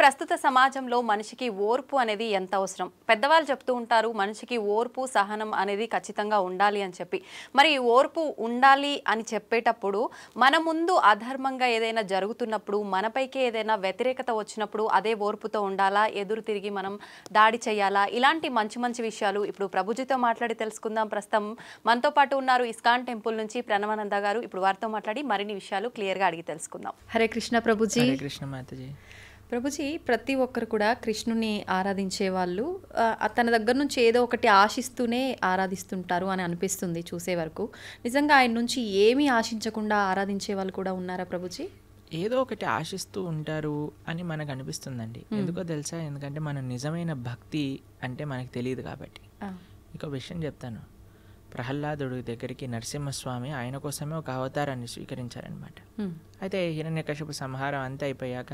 ప్రస్తుత సమాజంలో మనిషికి ఓర్పు అనేది ఎంత అవసరం? పెద్దవాళ్ళు చెప్తూ ఉంటారు మనిషికి ఓర్పు, సహనం అనేది ఖచ్చితంగా ఉండాలి అని చెప్పి. మరి ఈ ఓర్పు ఉండాలి అని చెప్పేటప్పుడు మన ముందు అధర్మంగా ఏదైనా జరుగుతున్నప్పుడు, మనపైకి ఏదైనా వ్యతిరేకత వచ్చినప్పుడు అదే ఓర్పుతో ఉండాలా? ఎదురు తిరిగి మనం దాడి చేయాలా? ఇలాంటి మంచి మంచి విషయాలు ఇప్పుడు ప్రభుజీతో మాట్లాడి తెలుసుకుందాం. ప్రస్తుతం మనతో పాటు ఉన్నారు ఇస్కాన్ టెంపుల్ నుంచి ప్రణవానంద గారు. ఇప్పుడు వారితో మాట్లాడి మరిన్ని విషయాలు క్లియర్గా అడిగి తెలుసుకుందాం. హరే కృష్ణ ప్రభుజీ. హరే కృష్ణ మాతాజీ. ప్రభుజీ, ప్రతి ఒక్కరు కూడా కృష్ణుని ఆరాధించే వాళ్ళు తన దగ్గర నుంచి ఏదో ఒకటి ఆశిస్తూనే ఆరాధిస్తుంటారు అని అనిపిస్తుంది చూసే వరకు. నిజంగా ఆయన నుంచి ఏమీ ఆశించకుండా ఆరాధించే వాళ్ళు కూడా ఉన్నారా ప్రభుజీ? ఏదో ఒకటి ఆశిస్తూ ఉంటారు అని మనకు అనిపిస్తుందండి. ఎందుకో తెలుసా? ఎందుకంటే మన నిజమైన భక్తి అంటే మనకు తెలియదు కాబట్టి. ఇంకో విషయం చెప్తాను. ప్రహ్లాదుడి దగ్గరికి నరసింహస్వామి ఆయన కోసమే ఒక అవతారాన్ని స్వీకరించారనమాట. అయితే హిరణ్యకశిపు సంహారం అంతా అయిపోయాక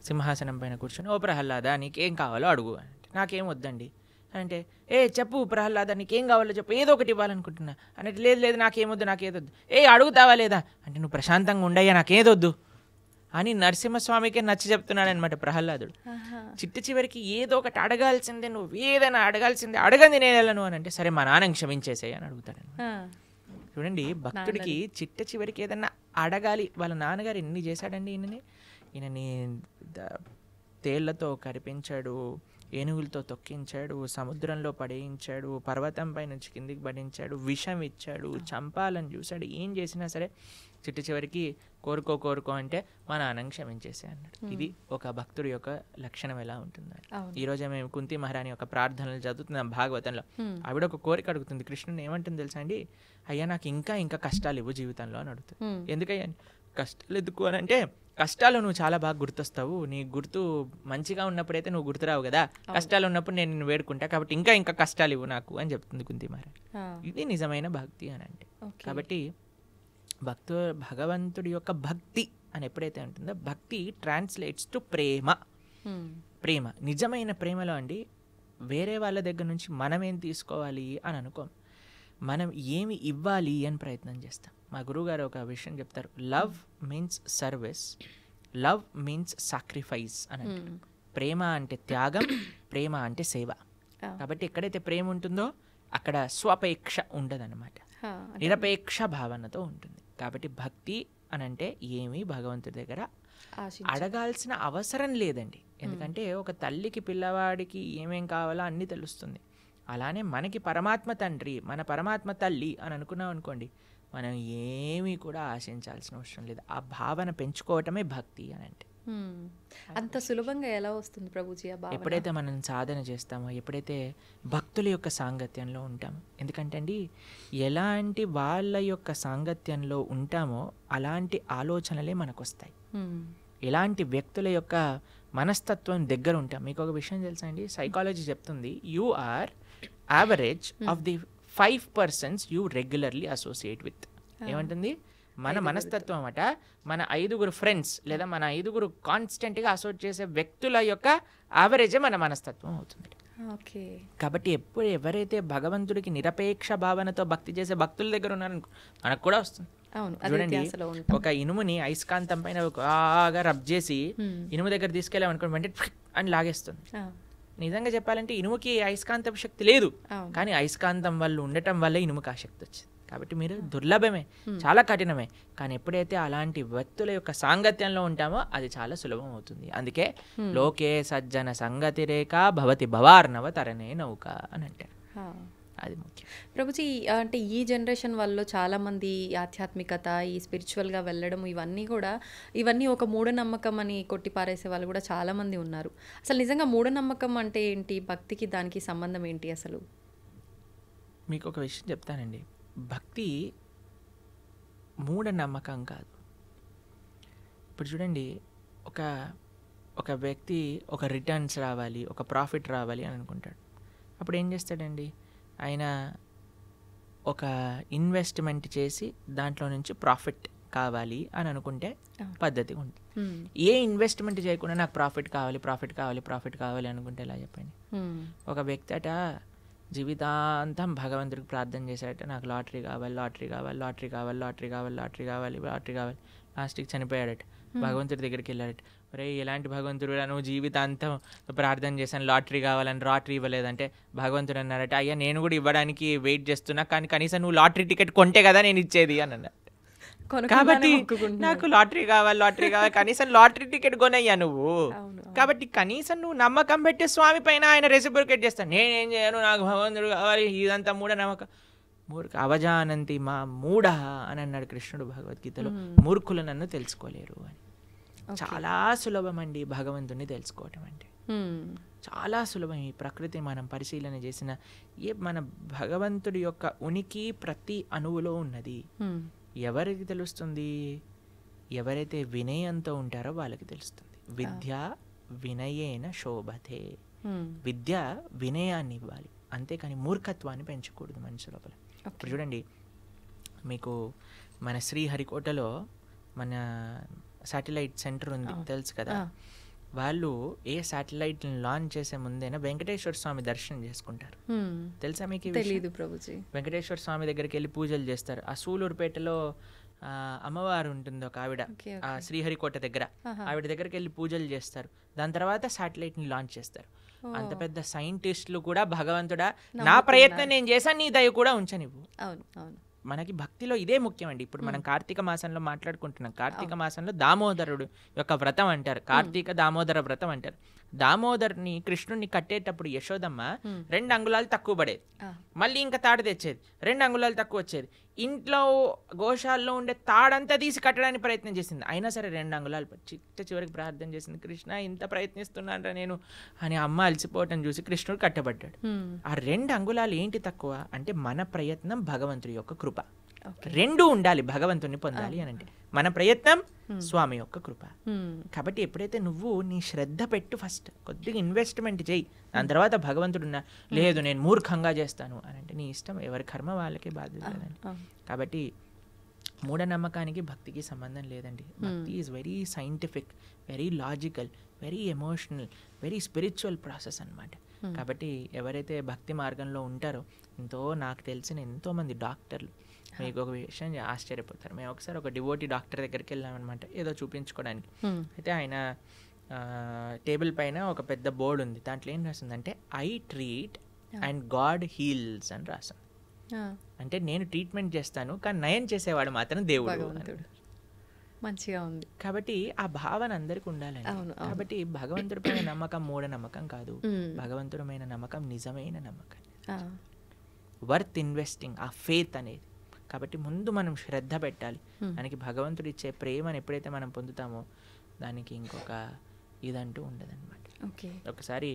సింహాసనం పైన కూర్చొని, ఓ ప్రహ్లాద నీకేం కావాలో అడుగు అంటే, నాకేం వద్దండి అంటే, చెప్పు ప్రహ్లాద నీకేం కావాలో చెప్పు, ఏదో ఒకటి ఇవ్వాలనుకుంటున్నా అంటే, లేదు లేదు నాకేమొద్దు నాకేదొద్దు. అడుగుతావా లేదా అంటే, నువ్వు ప్రశాంతంగా ఉండయ్యా నాకేదొద్దు అని నరసింహస్వామికే నచ్చి చెప్తున్నాడనమాట ప్రహ్లాదుడు. చివరికి ఏదో ఒకటి అడగాల్సిందే, నువ్వు ఏదైనా అడగాల్సిందే, అడగంది నేను వెళ్ళను అని అంటే, సరే మా నాన్నని క్షమించేసేయి అని అడుగుతాడనమాట. చూడండి, భక్తుడికి చివరికి ఏదన్నా అడగాలి. వాళ్ళ నాన్నగారు ఎన్ని చేశాడండి ఈయనని తేళ్లతో కరిపించాడు, ఏనుగులతో తొక్కించాడు, సముద్రంలో పడేయించాడు, పర్వతంపై నుంచి కిందికి పడించాడు, విషం ఇచ్చాడు, చంపాలని చూశాడు. ఏం చేసినా సరే చివరికి కోరుకో అంటే మా నాన్నని క్షమించేసే అన్నాడు. ఇది ఒక భక్తుడి యొక్క లక్షణం ఎలా ఉంటుంది. ఈరోజు మేము కుంతి మహారాణి యొక్క ప్రార్థనలు చదువుతున్నాం భాగవతంలో. ఆవిడ ఒక కోరిక అడుగుతుంది కృష్ణుని. ఏమంటుంది తెలుసా అండి? అయ్యా నాకు ఇంకా కష్టాలు ఇవ్వు జీవితంలో అని అడుగుతుంది. ఎందుకయ్యా కష్టాలు ఎందుకు అని అంటే, కష్టాలు నువ్వు చాలా బాగా గుర్తొస్తావు, నీ గుర్తు మంచిగా ఉన్నప్పుడైతే నువ్వు గుర్తురావు కదా, కష్టాలు ఉన్నప్పుడు నేను నిన్ను వేడుకుంటా, కాబట్టి ఇంకా కష్టాలు ఇవ్వు నాకు అని చెప్తుంది కుంతి మహారాణి. ఇది నిజమైన భక్తి అని అంటే. కాబట్టి భగవంతుడి యొక్క భక్తి అని ఎప్పుడైతే ఉంటుందో, భక్తి ట్రాన్స్లేట్స్ టు ప్రేమ. నిజమైన ప్రేమలో అండి వేరే వాళ్ళ దగ్గర నుంచి మనం ఏం తీసుకోవాలి అని అనుకోం, మనం ఏమి ఇవ్వాలి అని ప్రయత్నం చేస్తాం. మా గురువుగారు ఒక విషయం చెప్తారు, love means service, love means sacrifice అని అంటారు. ప్రేమ అంటే త్యాగం, ప్రేమ అంటే సేవ. కాబట్టి ఎక్కడైతే ప్రేమ ఉంటుందో అక్కడ స్వపేక్ష ఉండదన్నమాట, నిరపేక్ష భావనతో ఉంటుంది. కాబట్టి భక్తి అని అంటే ఏమీ భగవంతుడి దగ్గర అడగాల్సిన అవసరం లేదండి. ఎందుకంటే ఒక తల్లికి పిల్లవాడికి ఏమేం కావాలో అన్నీ తెలుస్తుంది. అలానే మనకి పరమాత్మ తండ్రి, మన పరమాత్మ తల్లి అని అనుకున్నాం అనుకోండి, మనం ఏమీ కూడా ఆశించాల్సిన అవసరం లేదు. ఆ భావన పెంచుకోవటమే భక్తి అని అంటే. అంత సులభంగా ఎలా వస్తుంది ప్రభుజీ ఆ భావన? ఎప్పుడైతే మనం సాధన చేస్తామో, ఎప్పుడైతే భక్తుల యొక్క సాంగత్యంలో ఉంటామో. ఎందుకంటే అండి, ఎలాంటి వాళ్ళ యొక్క సాంగత్యంలో ఉంటామో అలాంటి ఆలోచనలే మనకు వస్తాయి. ఎలాంటి వ్యక్తుల యొక్క మనస్తత్వం దగ్గర ఉంటాం. మీకు ఒక విషయం తెలుసా అండి? సైకాలజీ చెప్తుంది, you are average of the 5 persons you regularly associate with. ఏమంటుంది? మన మనస్తత్వం అట మన 5 ఫ్రెండ్స్ లేదా మన 5 కాన్స్టెంట్గా అసోసియేట్ చేసే వ్యక్తుల యొక్క యావరేజే మన మనస్తత్వం అవుతుంది. కాబట్టి ఎవరైతే భగవంతుడికి నిరపేక్ష భావనతో భక్తి చేసే భక్తుల దగ్గర ఉన్నారనుకో, మనకు కూడా వస్తుంది. చూడండి, ఒక ఇనుముని అయస్కాంతం పైన బాగా రబ్ చేసి ఇనుము దగ్గర తీసుకెళ్ళామనుకోండి, వెంటనే అని లాగేస్తుంది. నిజంగా చెప్పాలంటే ఇనుముకి అయస్కాంతం శక్తి లేదు, కానీ అయస్కాంతం వల్ల ఉండటం వల్ల ఇనుముకి ఆ శక్తి వచ్చింది. కాబట్టి మీరు దుర్లభమే, చాలా కఠినమే, కానీ ఎప్పుడైతే అలాంటి వ్యక్తుల యొక్క సాంగత్యంలో ఉంటామో అది చాలా సులభం అవుతుంది. అందుకే లోకే సజ్జన సంగతి రేఖ భవతి భవార్ణవ తరణే నౌక అని అంటారు. అది ముఖ్యం ప్రభుజీ. అంటే ఈ జనరేషన్ వాళ్ళు చాలామంది ఆధ్యాత్మికత, ఈ స్పిరిచువల్గా వెళ్ళడం ఇవన్నీ ఒక మూఢనమ్మకం అని కొట్టిపారేసే వాళ్ళు కూడా చాలామంది ఉన్నారు. అసలు నిజంగా మూఢనమ్మకం అంటే ఏంటి? భక్తికి దానికి సంబంధం ఏంటి అసలు? మీకు ఒక విషయం చెప్తానండి, భక్తి మూఢనమ్మకం కాదు. ఇప్పుడు చూడండి, ఒక వ్యక్తి ఒక రిటర్న్స్ రావాలి, ఒక ప్రాఫిట్ రావాలి అని అనుకుంటాడు. అప్పుడు ఏం చేస్తాడండి? ఆయన ఒక ఇన్వెస్ట్మెంట్ చేసి దాంట్లో నుంచి ప్రాఫిట్ కావాలి అని అనుకుంటే పద్ధతి ఉంటుంది. ఏ ఇన్వెస్ట్మెంట్ చేయకుండా నాకు ప్రాఫిట్ కావాలి అనుకుంటే ఎలా చెప్పండి? ఒక వ్యక్తి అట జీవితాంతం భగవంతుడికి ప్రార్థన చేశాడట, నాకు లాటరీ కావాలి, లాస్ట్కి చనిపోయాడట. భగవంతుడి దగ్గరికి వెళ్ళాడట. ఒరే ఎలాంటి భగవంతుడు నువ్వు జీవితాంతం ప్రార్థన చేశాను లాటరీ కావాలని లాటరీ ఇవ్వలేదంటే భగవంతుడు అన్నారట, అయ్యా నేను కూడా ఇవ్వడానికి వెయిట్ చేస్తున్నా, కానీ కనీసం నువ్వు లాటరీ టికెట్ కొంటే కదా నేను ఇచ్చేది అని అన్నా. కాబట్టి నాకు లాటరీ కావాలి కనీసం లాటరీ టికెట్ కొనయ్యా నువ్వు. కాబట్టి కనీసం నువ్వు నమ్మకం పెట్టి స్వామి పైన ఆయన రెసిప్రొకేట్ చేస్తాను. నేనేం చేయను, నాకు భగవంతుడు కావాలి, ఇదంతా మూఢనమ్మకం. అవజానంతి మా మూఢ అని అన్నాడు కృష్ణుడు భగవద్గీతలో. మూర్ఖులు నన్ను తెలుసుకోలేరు అని. చాలా సులభం అండి భగవంతుని తెలుసుకోవటం అంటే. చాలా సులభం. ఈ ప్రకృతిని మనం పరిశీలన చేసిన మన భగవంతుడి యొక్క ఉనికి ప్రతి అణువులో ఉన్నది. ఎవరికి తెలుస్తుంది? ఎవరైతే వినయంతో ఉంటారో వాళ్ళకి తెలుస్తుంది. విద్య వినయేన శోభతే. విద్య వినయాన్ని ఇవ్వాలి, అంతేకాని మూర్ఖత్వాన్ని పెంచకూడదు మనిషి లోపల. ఇప్పుడు చూడండి, మీకు మన శ్రీహరికోటలో మన శాటిలైట్ సెంటర్ ఉంది తెలుసు కదా. వాళ్ళు ఏ శాటిలైట్ లాంచ్ చేసే ముందేనా వెంకటేశ్వర స్వామి దర్శనం చేసుకుంటారు. తెలుసా మీకు? తెలీదు ప్రభుజీ. వెంకటేశ్వర స్వామి దగ్గరికి వెళ్ళి పూజలు చేస్తారు. ఆ సూలూరుపేటలో అమ్మవారు ఉంటుంది ఒక ఆవిడ, ఆ శ్రీహరికోట దగ్గర. ఆవిడ దగ్గరికి వెళ్ళి పూజలు చేస్తారు. దాని తర్వాత శాటిలైట్ ని లాంచ్ చేస్తారు. అంత పెద్ద సైంటిస్టులు కూడా భగవంతుడా నా ప్రయత్నం నేను చేశాను, నీ దయ కూడా ఉంచనివ్వు. మనకి భక్తిలో ఇదే ముఖ్యం అండి. ఇప్పుడు మనం కార్తీక మాసంలో మాట్లాడుకుంటున్నాం. కార్తీక మాసంలో దామోదరుడు యొక్క వ్రతం అంటారు, కార్తీక దామోదర వ్రతం అంటారు. దామోదర్ని కృష్ణుడిని కట్టేటప్పుడు యశోదమ్మ 2 అంగుళాలు తక్కువ పడేది, మళ్ళీ ఇంకా తాడు తెచ్చేది, 2 అంగుళాలు తక్కువ వచ్చేది. ఇంట్లో గోశాలలో ఉండే తాడంతా తీసి కట్టడానికి ప్రయత్నం చేసింది, అయినా సరే 2 అంగుళాలు చివరికి ప్రార్థన చేసింది, కృష్ణ ఇంత ప్రయత్నిస్తున్నానరా నేను అని. అమ్మ అలసిపోవటం చూసి కృష్ణుడు కట్టబడ్డాడు. ఆ 2 అంగుళాలు ఏంటి తక్కువ అంటే మన ప్రయత్నం, భగవంతుడి యొక్క కృప. 2 ఉండాలి భగవంతుని పొందాలి అని అంటే. మన ప్రయత్నం, స్వామి యొక్క కృప. కాబట్టి ఎప్పుడైతే నువ్వు నీ శ్రద్ధ పెట్టు, ఫస్ట్ కొద్దిగా ఇన్వెస్ట్మెంట్ చేయి, దాని తర్వాత భగవంతుడు లేదు నేను మూర్ఖంగా చేస్తాను అని అంటే నీ ఇష్టం, ఎవరి కర్మ వాళ్ళకే బాధ్యత లేదండి. కాబట్టి మూఢనమ్మకానికి భక్తికి సంబంధం లేదండి. భక్తి is very scientific, very logical, very emotional, very spiritual process అన్నమాట. కాబట్టి ఎవరైతే భక్తి మార్గంలో ఉంటారో, నాకు తెలిసిన ఎంతోమంది డాక్టర్లు, మీకు ఒక విషయం ఆశ్చర్యపోతారు. మేము ఒకసారి ఒక డివోటీ డాక్టర్ దగ్గరికి వెళ్ళామన్నమాట, ఏదో చూపించుకోవడానికి. అయితే ఆయన టేబుల్ పైన ఒక పెద్ద బోర్డు ఉంది, దాంట్లో ఏం రాసిందంటే I treat and God heals అని రాసింది. అంటే నేను ట్రీట్మెంట్ చేస్తాను కానీ నయం చేసేవాడు మాత్రం దేవుడు. మంచిగా ఉంది. కాబట్టి ఆ భావన అందరికి ఉండాలండి. కాబట్టి భగవంతుడిపైన నమ్మకం మూఢనమ్మకం కాదు, భగవంతుడిపైన నమ్మకం నిజమైన నమ్మకం, వర్త్ ఇన్వెస్టింగ్, ఆ ఫెయిత్ అనేది. కాబట్టి ముందు మనం శ్రద్ధ పెట్టాలి. మనకి భగవంతుడు ఇచ్చే ప్రేమను ఎప్పుడైతే మనం పొందుతామో దానికి ఇంకొక ఇదంటూ ఉండదన్నమాట. ఒకసారి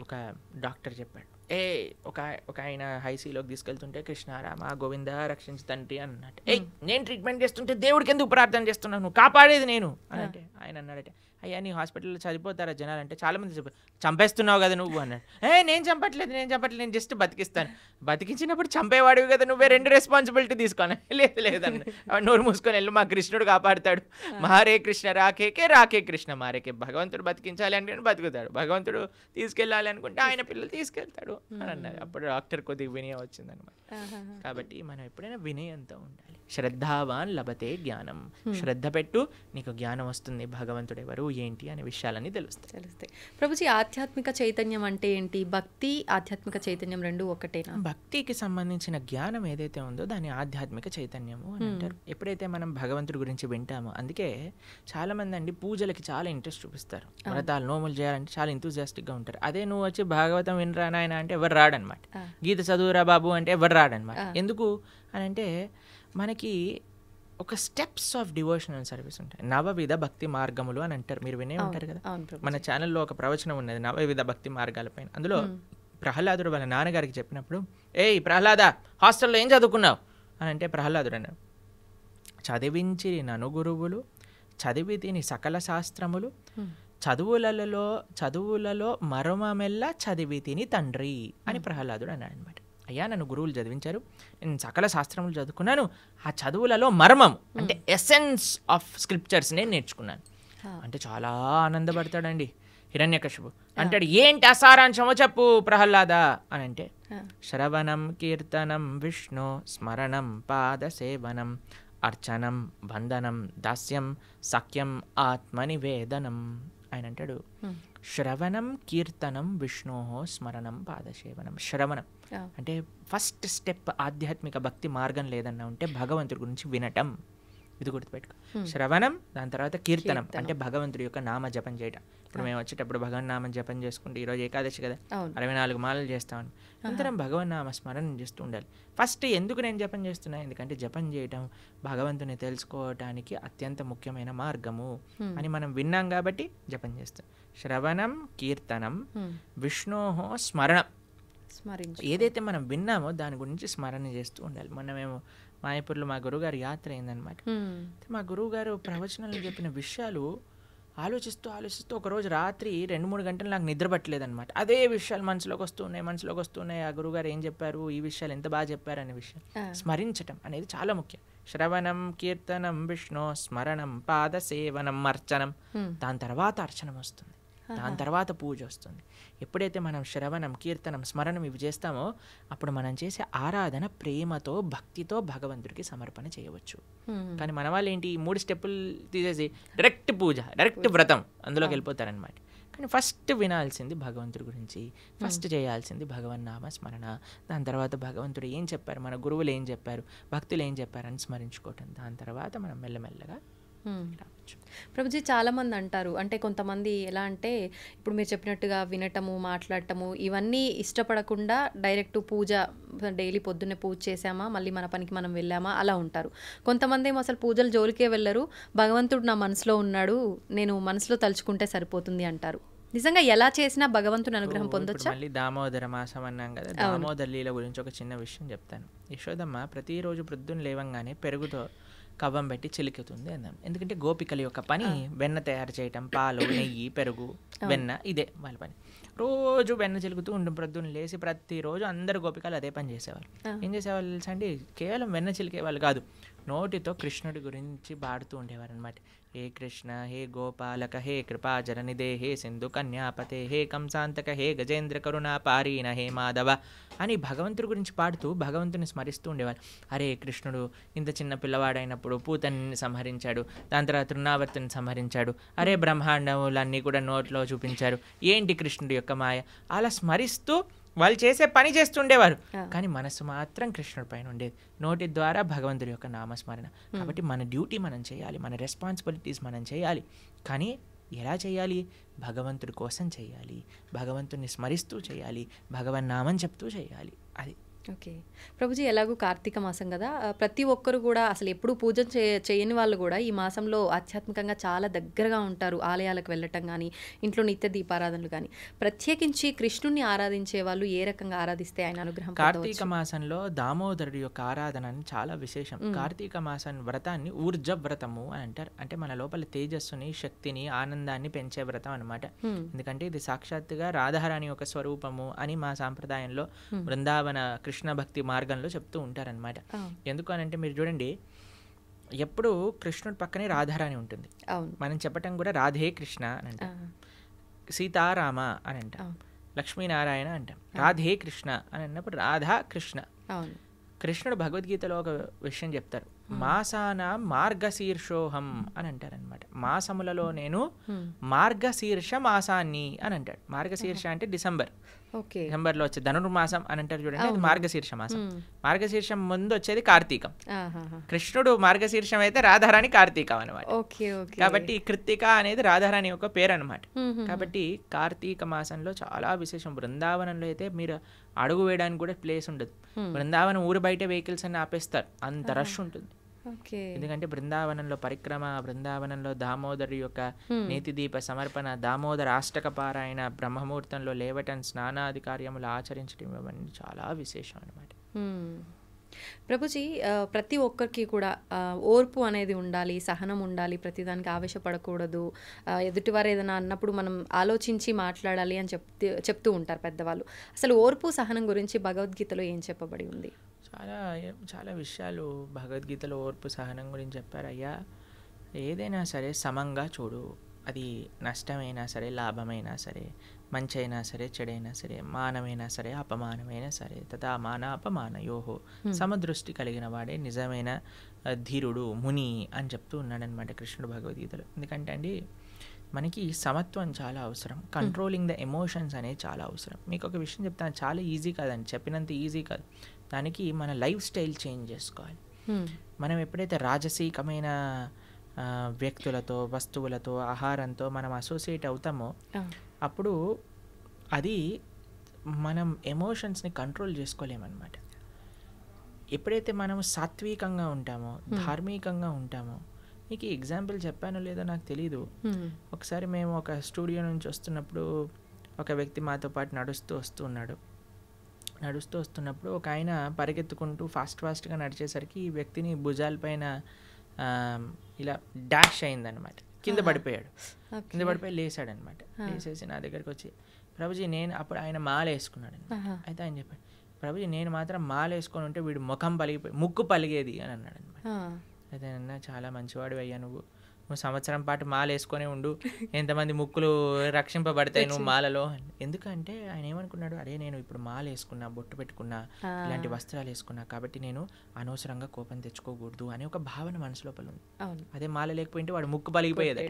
ఒక డాక్టర్ చెప్పాడు, ఒక ఆయన హైసీలోకి తీసుకెళ్తుంటే కృష్ణ రామ గోవింద రక్షించు తండ్రి అన్నట్టు, నేను ట్రీట్మెంట్ చేస్తుంటే దేవుడికి ఎందుకు ప్రార్థన చేస్తున్నావు, నువ్వు కాపాడేది నేను అని అంటే ఆయన అన్నాడట, అయ్యా నీ హాస్పిటల్లో చనిపోతారా జనాలు అంటే చాలా మంది చంపేస్తున్నావు కదా నువ్వు అన్నాడు. నేను చంపట్లేదు నేను జస్ట్ బతికిస్తాను. బతికించినప్పుడు చంపేవాడివి కదా నువ్వే, 2 రెస్పాన్సిబిలిటీ తీసుకోను. లేదన్న నోరు మూసుకొని వెళ్ళు, మా కృష్ణుడు కాపాడుతాడు. మారే కృష్ణ రాకే కృష్ణ మారేకే. భగవంతుడు బతికించాలి అంటే బతుకుతాడు, భగవంతుడు తీసుకెళ్ళాలి అనుకుంటే ఆయన పిల్లలు తీసుకెళ్తాడు అని అన్నారు. అప్పుడు డాక్టర్ కొద్దిగా వినయం వచ్చిందనమాట. కాబట్టి మనం ఎప్పుడైనా వినయంతో ఉండాలి. శ్రద్ధావాన్ లభతే జ్ఞానం. శ్రద్ధ పెట్టు, నీకు జ్ఞానం వస్తుంది, భగవంతుడు ఎవరు ఏంటి అనే విషయాలన్నీ తెలుస్తాయి. ప్రభుజీ, ఆధ్యాత్మిక చైతన్యం అంటే ఏంటి? భక్తి ఆధ్యాత్మిక చైతన్యం 2 ఒకటేనా? భక్తికి సంబంధించిన జ్ఞానం ఏదైతే ఉందో దాన్ని ఆధ్యాత్మిక చైతన్యము అని అంటారు. ఎప్పుడైతే మనం భగవంతుడి గురించి వింటామో, అందుకే చాలా మంది అండి పూజలకి చాలా ఇంట్రెస్ట్ చూపిస్తారు, వ్రతాలు నోములు చేయాలంటే చాలా ఎంతూజియాస్టిక్ గా ఉంటారు. అదే నువ్వు వచ్చి భాగవతం వినరా నాయన అంటే ఎవరు రాడనమాట, గీత చదువురా బాబు అంటే ఎవరు రాడనమాట. ఎందుకు అని అంటే మనకి ఒక స్టెప్స్ ఆఫ్ డివోషనల్ సర్వీస్ ఉంటాయి. 9 భక్తి మార్గములు అని అంటారు, మీరు వినే ఉంటారు కదా. మన ఛానల్లో ఒక ప్రవచనం ఉన్నది 9 భక్తి మార్గాలపైన. అందులో ప్రహ్లాదుడు వాళ్ళ నాన్నగారికి చెప్పినప్పుడు, ప్రహ్లాద హాస్టల్లో ఏం చదువుకున్నావు అని అంటే ప్రహ్లాదుడు అన్నాడు, చదివించి నను గురువులు చదివి తిని సకల శాస్త్రములు చదువులలో మరొమమెల్ల చదివి తిని తండ్రి అని ప్రహ్లాదుడు అన్నాడు అనమాట. అయ్యా నన్ను గురువులు చదివించారు, నేను సకల శాస్త్రములు చదువుకున్నాను, ఆ చదువులలో మర్మం అంటే ఎసెన్స్ ఆఫ్ స్క్రిప్చర్స్ నేను నేర్చుకున్నాను అంటే చాలా ఆనందపడతాడండి హిరణ్యకశిపు. అంటాడు, ఏంటి అసారాంశమో చెప్పు ప్రహ్లాద అని అంటే, శ్రవణం కీర్తనం విష్ణు స్మరణం పాద సేవనం అర్చనం, వందనం, దాస్యం, సఖ్యం, ఆత్మనివేదనం. ఆయన అంటాడు, శ్రవణం, కీర్తనం, విష్ణోహో స్మరణం, పాదసేవనం. శ్రవణం అంటే ఫస్ట్ స్టెప్ ఆధ్యాత్మిక భక్తి మార్గం లేదన్నా ఉంటే భగవంతుడి గురించి వినటం. ఇది గుర్తుపెట్టుకో. శ్రవణం, దాని తర్వాత కీర్తనం అంటే భగవంతుడి యొక్క నామ జపం చేయటం. ఇప్పుడు మేము వచ్చేటప్పుడు భగవన్ నామ జపం చేసుకుంటే ఈరోజు ఏకాదశి కదా, 64 మాలలు చేస్తామని అందరం భగవన్ నామ స్మరణ చేస్తూ ఉండాలి. ఫస్ట్ ఎందుకు నేను జపం చేస్తున్నా? ఎందుకంటే జపం చేయటం భగవంతుని తెలుసుకోవటానికి అత్యంత ముఖ్యమైన మార్గము అని మనం విన్నాం కాబట్టి జపం చేస్తాం. శ్రవణం, కీర్తనం, విష్ణోహో స్మరణం. ఏదైతే మనం విన్నామో దాని గురించి స్మరణ చేస్తూ ఉండాలి. మనమేమో మాయపూర్లో మా గురువుగారి యాత్ర అయిందనమాట. మా గురువుగారు ప్రవచనాలు చెప్పిన విషయాలు ఆలోచిస్తూ ఒకరోజు రాత్రి 2-3 గంటలు నాకు నిద్ర పట్టలేదనమాట. అదే విషయాలు మనసులోకి వస్తున్నాయి. ఆ గురువుగారు ఏం చెప్పారు, ఈ విషయాలు ఎంత బాగా చెప్పారు అనే విషయం స్మరించటం అనేది చాలా ముఖ్యం. శ్రవణం, కీర్తనం, విష్ణు స్మరణం, పాద సేవనం, అర్చనం. దాని తర్వాత అర్చనం వస్తుంది, దాని తర్వాత పూజ వస్తుంది. ఎప్పుడైతే మనం శ్రవణం, కీర్తనం, స్మరణం ఇవి చేస్తామో అప్పుడు మనం చేసే ఆరాధన ప్రేమతో, భక్తితో భగవంతుడికి సమర్పణ చేయవచ్చు. కానీ మన వాళ్ళు ఏంటి, ఈ 3 స్టెప్పులు తీసేసి డైరెక్ట్ పూజ, డైరెక్ట్ వ్రతం అందులోకి వెళ్ళిపోతారనమాట. కానీ ఫస్ట్ వినాల్సింది భగవంతుడి గురించి, ఫస్ట్ చేయాల్సింది భగవన్నామ స్మరణ. దాని తర్వాత భగవంతుడు ఏం చెప్పారు, మన గురువులు ఏం చెప్పారు, భక్తులు ఏం చెప్పారని స్మరించుకోవటం. దాని తర్వాత మనం మెల్లమెల్లగా రావచ్చు. ప్రభుజీ, చాలామంది అంటారు, అంటే కొంతమంది ఎలా అంటే ఇప్పుడు మీరు చెప్పినట్టుగా వినటము, మాట్లాడటము ఇవన్నీ ఇష్టపడకుండా డైరెక్ట్ పూజ, డైలీ పొద్దున్నే పూజ చేసామా మళ్ళీ మన పనికి మనం వెళ్ళామా అలా ఉంటారు. కొంతమంది ఏమో అసలు పూజలు జోలికే వెళ్ళరు, భగవంతుడు నా మనసులో ఉన్నాడు, నేను మనసులో తలుచుకుంటే సరిపోతుంది అంటారు. నిజంగా ఎలా చేసినా భగవంతుని అనుగ్రహం పొందొచ్చా? మళ్ళీ దామోదర మాసం అన్నాం కదా, దామోదర లీల గురించి ఒక చిన్న విషయం చెప్తాను. యశోదమ్మ ప్రతిరోజు ప్రొద్దున లేవంగానే పెరుగుతో కవ్వం పెట్టి చిలుకుతుంది అన్నాం. ఎందుకంటే గోపికల యొక్క పని వెన్న తయారు చేయటం, పాలు, నెయ్యి, పెరుగు, వెన్న, ఇదే వాళ్ళ పని. రోజు వెన్న చిలుకుతూ ఉంటుంది. ప్రొద్దున లేచి ప్రతిరోజు అందరు గోపికలు అదే పని చేసేవాళ్ళు. ఏం చేసేవాళ్ళు తెలుసా అండి, కేవలం వెన్న చిలికేవాళ్ళు కాదు, నోటితో కృష్ణుడి గురించి పాడుతూ ఉండేవారు అనమాట. హే కృష్ణ, హే గోపాలక, హే కృపాజననిదే, హే సింధు కన్యాపతే, హే కంసాంతక, హే గజేంద్ర కరుణా పారీన, హే మాధవ అని భగవంతుడి గురించి పాడుతూ భగవంతుని స్మరిస్తూ ఉండేవారు. అరే కృష్ణుడు ఇంత చిన్న పిల్లవాడైనప్పుడు పూతని సంహరించాడు, దాని తర్వాత తృణావర్తిని సంహరించాడు, అరే బ్రహ్మాండములన్నీ కూడా నోట్లో చూపించారు, ఏంటి కృష్ణుడి యొక్క మాయ, అలా స్మరిస్తూ వాళ్ళు చేసే పని చేస్తుండేవారు. కానీ మనసు మాత్రం కృష్ణుడి పైన ఉండేది, నోటి ద్వారా భగవంతుడి యొక్క నామస్మరణ. కాబట్టి మన డ్యూటీ మనం చేయాలి, మన రెస్పాన్సిబిలిటీస్ మనం చేయాలి. కానీ ఎలా చేయాలి? భగవంతుడి కోసం చేయాలి, భగవంతుడిని స్మరిస్తూ చేయాలి, భగవన్ నామం చెప్తూ చేయాలి. అది ఓకే ప్రభుజీ, ఎలాగూ కార్తీక మాసం కదా, ప్రతి ఒక్కరు కూడా అసలు ఎప్పుడు పూజ చేయని వాళ్ళు కూడా ఈ మాసంలో ఆధ్యాత్మికంగా చాలా దగ్గరగా ఉంటారు. ఆలయాలకు వెళ్ళటం కానీ, ఇంట్లో నిత్య దీపారాధనలు కానీ. ప్రత్యేకించి కృష్ణుని ఆరాధించే వాళ్ళు ఏ రకంగా ఆరాధిస్తే ఆయన అనుగ్రహం? కార్తీక మాసంలో దామోదరుడి యొక్క ఆరాధన చాలా విశేషం. కార్తీక మాసం వ్రతాన్ని ఊర్జ వ్రతము అని అంటారు. అంటే మన లోపల తేజస్సుని, శక్తిని, ఆనందాన్ని పెంచే వ్రతం అనమాట. ఎందుకంటే ఇది సాక్షాత్తుగా రాధారాణి యొక్క స్వరూపము అని మా సాంప్రదాయంలో బృందావన కృష్ణ భక్తి మార్గంలో చెప్తూ ఉంటారనమాట. ఎందుకు అని అంటే మీరు చూడండి, ఎప్పుడు కృష్ణుడి పక్కనే రాధారాణి ఉంటుంది. మనం చెప్పటం కూడా రాధే కృష్ణ అని అంటాం, సీతారామ అని అంటాం, లక్ష్మీనారాయణ అంటాం. రాధే కృష్ణ అని అన్నప్పుడు రాధా కృష్ణ. కృష్ణుడు భగవద్గీతలో ఒక విషయం చెప్తారు, మాసాన మార్గశీర్షోహం అని అంటారనమాట. మాసములలో నేను మార్గశీర్ష మాసాన్ని అని అంటాడు. మార్గశీర్ష అంటే డిసెంబర్, డిసెంబర్లో వచ్చే ధనుర్మాసం అని అంటారు చూడండి, అది మార్గశీర్ష మాసం. మార్గశీర్షం ముందు వచ్చేది కార్తీకం. కృష్ణుడు మార్గశీర్షం అయితే రాధారాణి కార్తీకం అనమాట. కాబట్టి కృత్తిక అనేది రాధారాణి యొక్క పేరు అనమాట. కాబట్టి కార్తీక మాసంలో చాలా విశేషం. బృందావనంలో అయితే మీరు అడుగు వేయడానికి కూడా ప్లేస్ ఉండదు. బృందావనం ఊరు బయట వెహికల్స్ అన్ని ఆపేస్తారు, అంత రష్ ఉంటుంది. ఎందుకంటే బృందావనంలో పరిక్రమ, బృందావనంలో దామోదరు యొక్క నేతి దీప సమర్పణ, దామోదర అష్టక పారాయణ, బ్రహ్మముహూర్తంలో లేవటం, స్నానాది కార్యములు ఆచరించడం, ఇవన్నీ చాలా విశేషం అనమాట. ప్రభుజీ, ప్రతి ఒక్కరికి కూడా ఓర్పు అనేది ఉండాలి, సహనం ఉండాలి, ప్రతిదానికి ఆవేశపడకూడదు, ఎదుటివారు ఏదైనా అన్నప్పుడు మనం ఆలోచించి మాట్లాడాలి అని చెప్తూ ఉంటారు పెద్దవాళ్ళు. అసలు ఓర్పు సహనం గురించి భగవద్గీతలో ఏం చెప్పబడి ఉంది? చాలా చాలా విషయాలు భగవద్గీతలో ఓర్పు సహనం గురించి చెప్పారు. అయ్యా, ఏదైనా సరే సమంగా చూడు, అది నష్టమైనా సరే, లాభమైనా సరే, మంచి అయినా సరే, చెడైనా సరే, మానమైనా సరే, అపమానమైనా సరే, తథా మాన అపమానయోహో సమదృష్టి కలిగిన వాడే నిజమైన ధీరుడు, ముని అని చెప్తూ ఉన్నాడనమాట కృష్ణుడు భగవద్గీతలో. ఎందుకంటే అండి మనకి సమత్వం చాలా అవసరం, కంట్రోలింగ్ ద ఎమోషన్స్ అనేది చాలా అవసరం. మీకు ఒక విషయం చెప్తాను, చాలా ఈజీ కాదండి, చెప్పినంత ఈజీ కాదు. దానికి మన లైఫ్ స్టైల్ చేంజ్ చేసుకోవాలి. మనం ఎప్పుడైతే రాజసీకమైన వ్యక్తులతో, వస్తువులతో, ఆహారంతో మనం అసోసియేట్ అవుతామో అప్పుడు అది మనం ఎమోషన్స్ని కంట్రోల్ చేసుకోలేమన్నమాట. ఎప్పుడైతే మనం సాత్వికంగా ఉంటామో, ధార్మికంగా ఉంటామో, మీకు ఎగ్జాంపుల్ చెప్పానో లేదో నాకు తెలీదు. ఒకసారి మేము ఒక స్టూడియో నుంచి వస్తున్నప్పుడు ఒక వ్యక్తి మాతో పాటు నడుస్తూ వస్తున్నప్పుడు ఒక ఆయన పరిగెత్తుకుంటూ ఫాస్ట్గా నడిచేసరికి ఈ వ్యక్తిని భుజాలపైన ఇలా డాష్ అయిందనమాట. కింద పడిపోయాడు. కింద పడిపోయి లేసాడనమాట. లేసేసి నా దగ్గరికి వచ్చి, ప్రభుజీ నేను, అప్పుడు ఆయన మాల వేసుకున్నాడు. అయితే ఆయన చెప్పాడు, ప్రభుజీ నేను మాత్రం మాల వేసుకొని ఉంటే వీడు ముక్కు పలిగేది అని అన్నాడు అనమాట. అయితే అన్న చాలా మంచివాడు అయ్యా, నువ్వు సంవత్సరం పాటు మాల వేసుకొని ఉండు, ఎంతమంది ముక్కులు రక్షింపబడతాయి నువ్వు మాలలో. ఎందుకంటే ఆయన ఏమనుకున్నాడు, అరే నేను ఇప్పుడు మాల వేసుకున్నా, బొట్టు పెట్టుకున్నా, ఇలాంటి వస్త్రాలు వేసుకున్నా, కాబట్టి నేను అనవసరంగా కోపం తెచ్చుకోకూడదు అనే ఒక భావన మనసు లోపల ఉంది. అదే మాల లేకపోయింటే వాడు ముక్కు పలిగిపోయేది,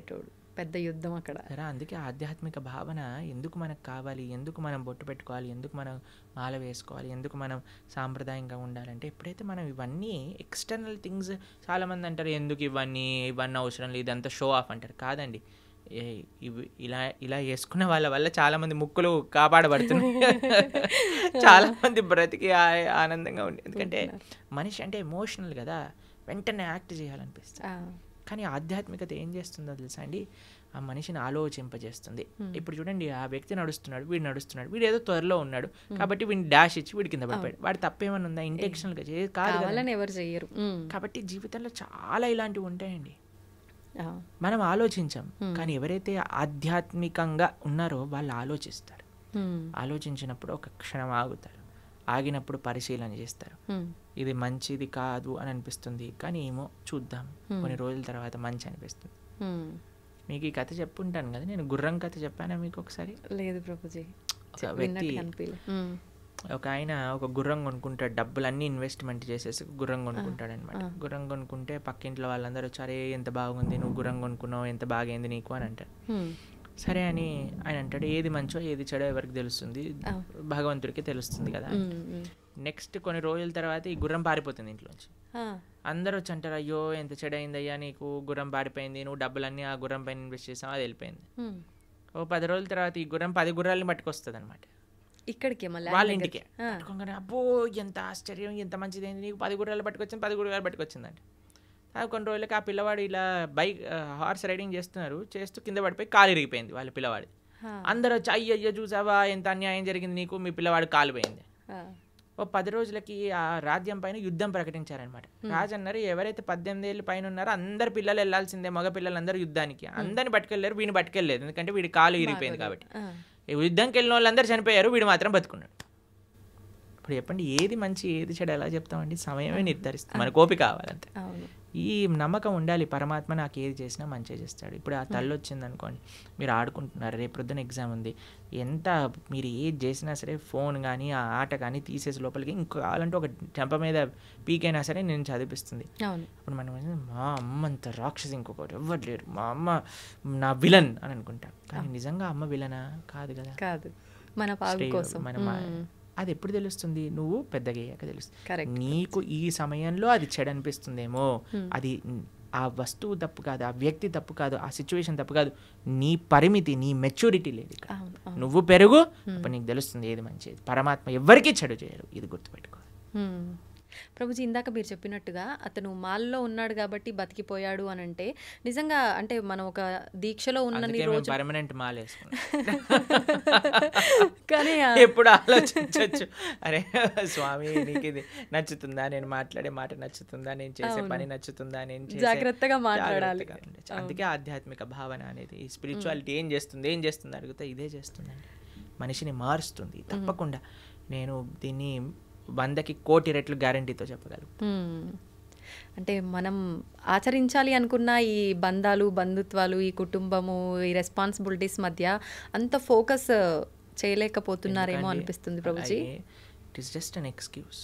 పెద్ద యుద్ధం అక్కడ. సరే, అందుకే ఆధ్యాత్మిక భావన ఎందుకు మనకు కావాలి, ఎందుకు మనం బొట్టు పెట్టుకోవాలి, ఎందుకు మనం మాల వేసుకోవాలి, ఎందుకు మనం సాంప్రదాయంగా ఉండాలంటే ఎప్పుడైతే మనం ఇవన్నీ ఎక్స్టర్నల్ థింగ్స్, చాలామంది అంటారు ఎందుకు ఇవన్నీ అవసరం లేదు, ఇదంతా షో ఆఫ్ అంటారు. కాదండి, ఇవి ఇలా వేసుకున్న వాళ్ళ వల్ల చాలామంది ముక్కులు కాపాడబడుతున్నాయి, చాలామంది బ్రతికి ఆనందంగా ఉంది. ఎందుకంటే మనిషి అంటే ఎమోషనల్ కదా, వెంటనే యాక్ట్ చేయాలనిపిస్తుంది. కానీ ఆధ్యాత్మికత ఏం చేస్తుందో తెలుసా అండి, ఆ మనిషిని ఆలోచింపజేస్తుంది. ఇప్పుడు చూడండి, ఆ వ్యక్తి నడుస్తున్నాడు, వీడు ఏదో త్వరలో ఉన్నాడు కాబట్టి వీడిని డాష్ ఇచ్చి వీడి కింద పడిపోయాడు. వాడు తప్పేమన్నా ఉందా? ఇంటెన్షనల్గా కాదు, ఎవరు చేయరు. కాబట్టి జీవితంలో చాలా ఇలాంటివి ఉంటాయండి, మనం ఆలోచించాం. కానీ ఎవరైతే ఆధ్యాత్మికంగా ఉన్నారో వాళ్ళు ఆలోచిస్తారు. ఆలోచించినప్పుడు ఒక క్షణం ఆగుతారు, ఆగినప్పుడు పరిశీలన చేస్తారు. ఇది మంచిది కాదు అని అనిపిస్తుంది, కానీ ఏమో చూద్దాం, కొన్ని రోజుల తర్వాత మంచి అనిపిస్తుంది. మీకు ఈ కథ చెప్పుంటాను కదా, నేను గుర్రం కథ చెప్పానా మీకు ఒకసారి? లేదు ప్రభుజీ. ఒక వ్యక్తి, ఒక ఆయన ఒక గుర్రం కొనుక్కుంటాడు, డబ్బులన్నీ ఇన్వెస్ట్మెంట్ చేసేసి గుర్రం కొనుక్కుంటాడు అనమాట. గుర్రం కొనుక్కుంటే పక్కింట్లో వాళ్ళందరూ సరే ఎంత బాగుంది, నువ్వు గుర్రం కొనుక్కున్నావు, ఎంత బాగైంది నీకు అని అంటారు. సరే అని ఆయన అంటాడు, ఏది మంచో ఏది చెడో ఎవరికి తెలుస్తుంది, భగవంతుడికి తెలుస్తుంది కదా. నెక్స్ట్ కొన్ని రోజుల తర్వాత ఈ గుర్రం పారిపోతుంది ఇంట్లోంచి. అందరూ వచ్చి అంటారు, అయ్యో ఎంత చెడైందయ్యా నీకు, గుర్రం పారిపోయింది, నువ్వు డబ్బులన్నీ ఆ గుర్రం పైన ఇన్వెస్ట్ చేసావు, అది వెళ్ళిపోయింది. ఓ 10 రోజుల తర్వాత ఈ గుర్రం 10 గుర్రాలని పట్టుకొస్తుంది అనమాట ఇక్కడికి, వాళ్ళ ఇంటికి. పట్టుకోగానే అబ్బో ఎంత ఆశ్చర్యం, ఎంత మంచిదైంది నీకు, 10 గుర్రాలు పట్టుకొచ్చింది, 10 గుర్రాలు పట్టుకొచ్చిందంట. కొన్ని రోజులకి ఆ పిల్లవాడు ఇలా హార్స్ రైడింగ్ చేస్తూ కింద పడిపోయి కాలు ఇరిగిపోయింది వాళ్ళ పిల్లవాడి. అందరూ వచ్చి అయ్యయ్యో చూసావా ఎంత అన్యాయం జరిగింది నీకు, మీ పిల్లవాడు కాలు పోయింది. ఓ 10 రోజులకి ఆ రాజ్యం పైన యుద్ధం ప్రకటించారనమాట. రాజు అన్నారు, ఎవరైతే 18 ఏళ్ళ పైన ఉన్నారో అందరు పిల్లలు వెళ్ళాల్సిందే, మగ పిల్లలందరూ యుద్ధానికి. అందరిని పట్టుకెళ్ళారు, వీడిని పట్టుకెళ్ళలేదు, ఎందుకంటే వీడి కాలు ఇరిగిపోయింది కాబట్టి. యుద్ధంకి వెళ్ళిన వాళ్ళందరూ చనిపోయారు, వీడు మాత్రం బతుకున్నాడు. ఇప్పుడు చెప్పండి, ఏది మంచి ఏది చెడు ఎలా చెప్తామండి? సమయమే నిర్ధారిస్తుంది, మనకు ఓపిక కావాలంటే. ఈ నమ్మకం ఉండాలి, పరమాత్మ నాకు ఏది చేసినా మంచిగా చేస్తాడు. ఇప్పుడు ఆ తల్లి వచ్చింది అనుకోండి, మీరు ఆడుకుంటున్నారు, రేపు ప్రొద్దున ఎగ్జామ్ ఉంది, ఎంత మీరు ఏది చేసినా సరే ఫోన్ కానీ ఆ ఆట కానీ తీసేసి లోపలికి ఇంకో కావాలంటే ఒక చెంప మీద పీకైనా సరే నేను చదివిస్తుంది. అప్పుడు మనం మా అమ్మ అంత రాక్షసి ఇంకొకరు ఎవ్వరు లేరు, మా అమ్మ నా విలన్ అని అనుకుంటాం. కానీ నిజంగా అమ్మ విలనా? కాదు కదా, కాదు, మన పాగు కోసం. అది ఎప్పుడు తెలుస్తుంది? నువ్వు పెద్దగా అయ్యాక తెలుస్తుంది. నీకు ఈ సమయంలో అది చెడు అనిపిస్తుందేమో, అది ఆ వస్తువు తప్పు కాదు, ఆ వ్యక్తి తప్పు కాదు, ఆ సిచ్యువేషన్ తప్పు కాదు, నీ పరిమితి, నీ మెచ్యూరిటీ లేదు ఇక్కడ. నువ్వు పెరుగు, అప్పుడు నీకు తెలుస్తుంది ఏది మంచిది. పరమాత్మ ఎవరికీ చెడు చేయరు, ఇది గుర్తుపెట్టుకో. ప్రభుజీ, ఇందాక మీరు చెప్పినట్టుగా అతను మాల్లో ఉన్నాడు కాబట్టి బతికిపోయాడు అని అంటే, నిజంగా అంటే మనం ఒక దీక్షలో ఉన్నన్ని రోజు పర్మనెంట్ మాల కానీ ఎప్పుడు ఆలోచించవచ్చు, అరే స్వామి నీకు ఇది నచ్చుతుందా, నేను మాట్లాడే మాట నచ్చుతుందా, నేను చేసే పని నచ్చుతుందా, నేను జాగ్రత్తగా మాట్లాడాలి. అందుకే ఆధ్యాత్మిక భావన అనేది, స్పిరిచువాలిటీ ఏం చేస్తుంది అడిగితే ఇదే చేస్తుందండి, మనిషిని మారుస్తుంది తప్పకుండా. నేను దీన్ని 100కి 1,000,000 రెట్లు గ్యారంటీతో చెప్పగలను. అంటే మనం ఆచరించాలి అనుకున్న ఈ బంధాలు, బంధుత్వాలు, ఈ కుటుంబము, ఈ రెస్పాన్సిబిలిటీస్ మధ్య అంత ఫోకస్ చేయలేకపోతున్నారేమో అనిపిస్తుంది Prabhuji. It is just an excuse,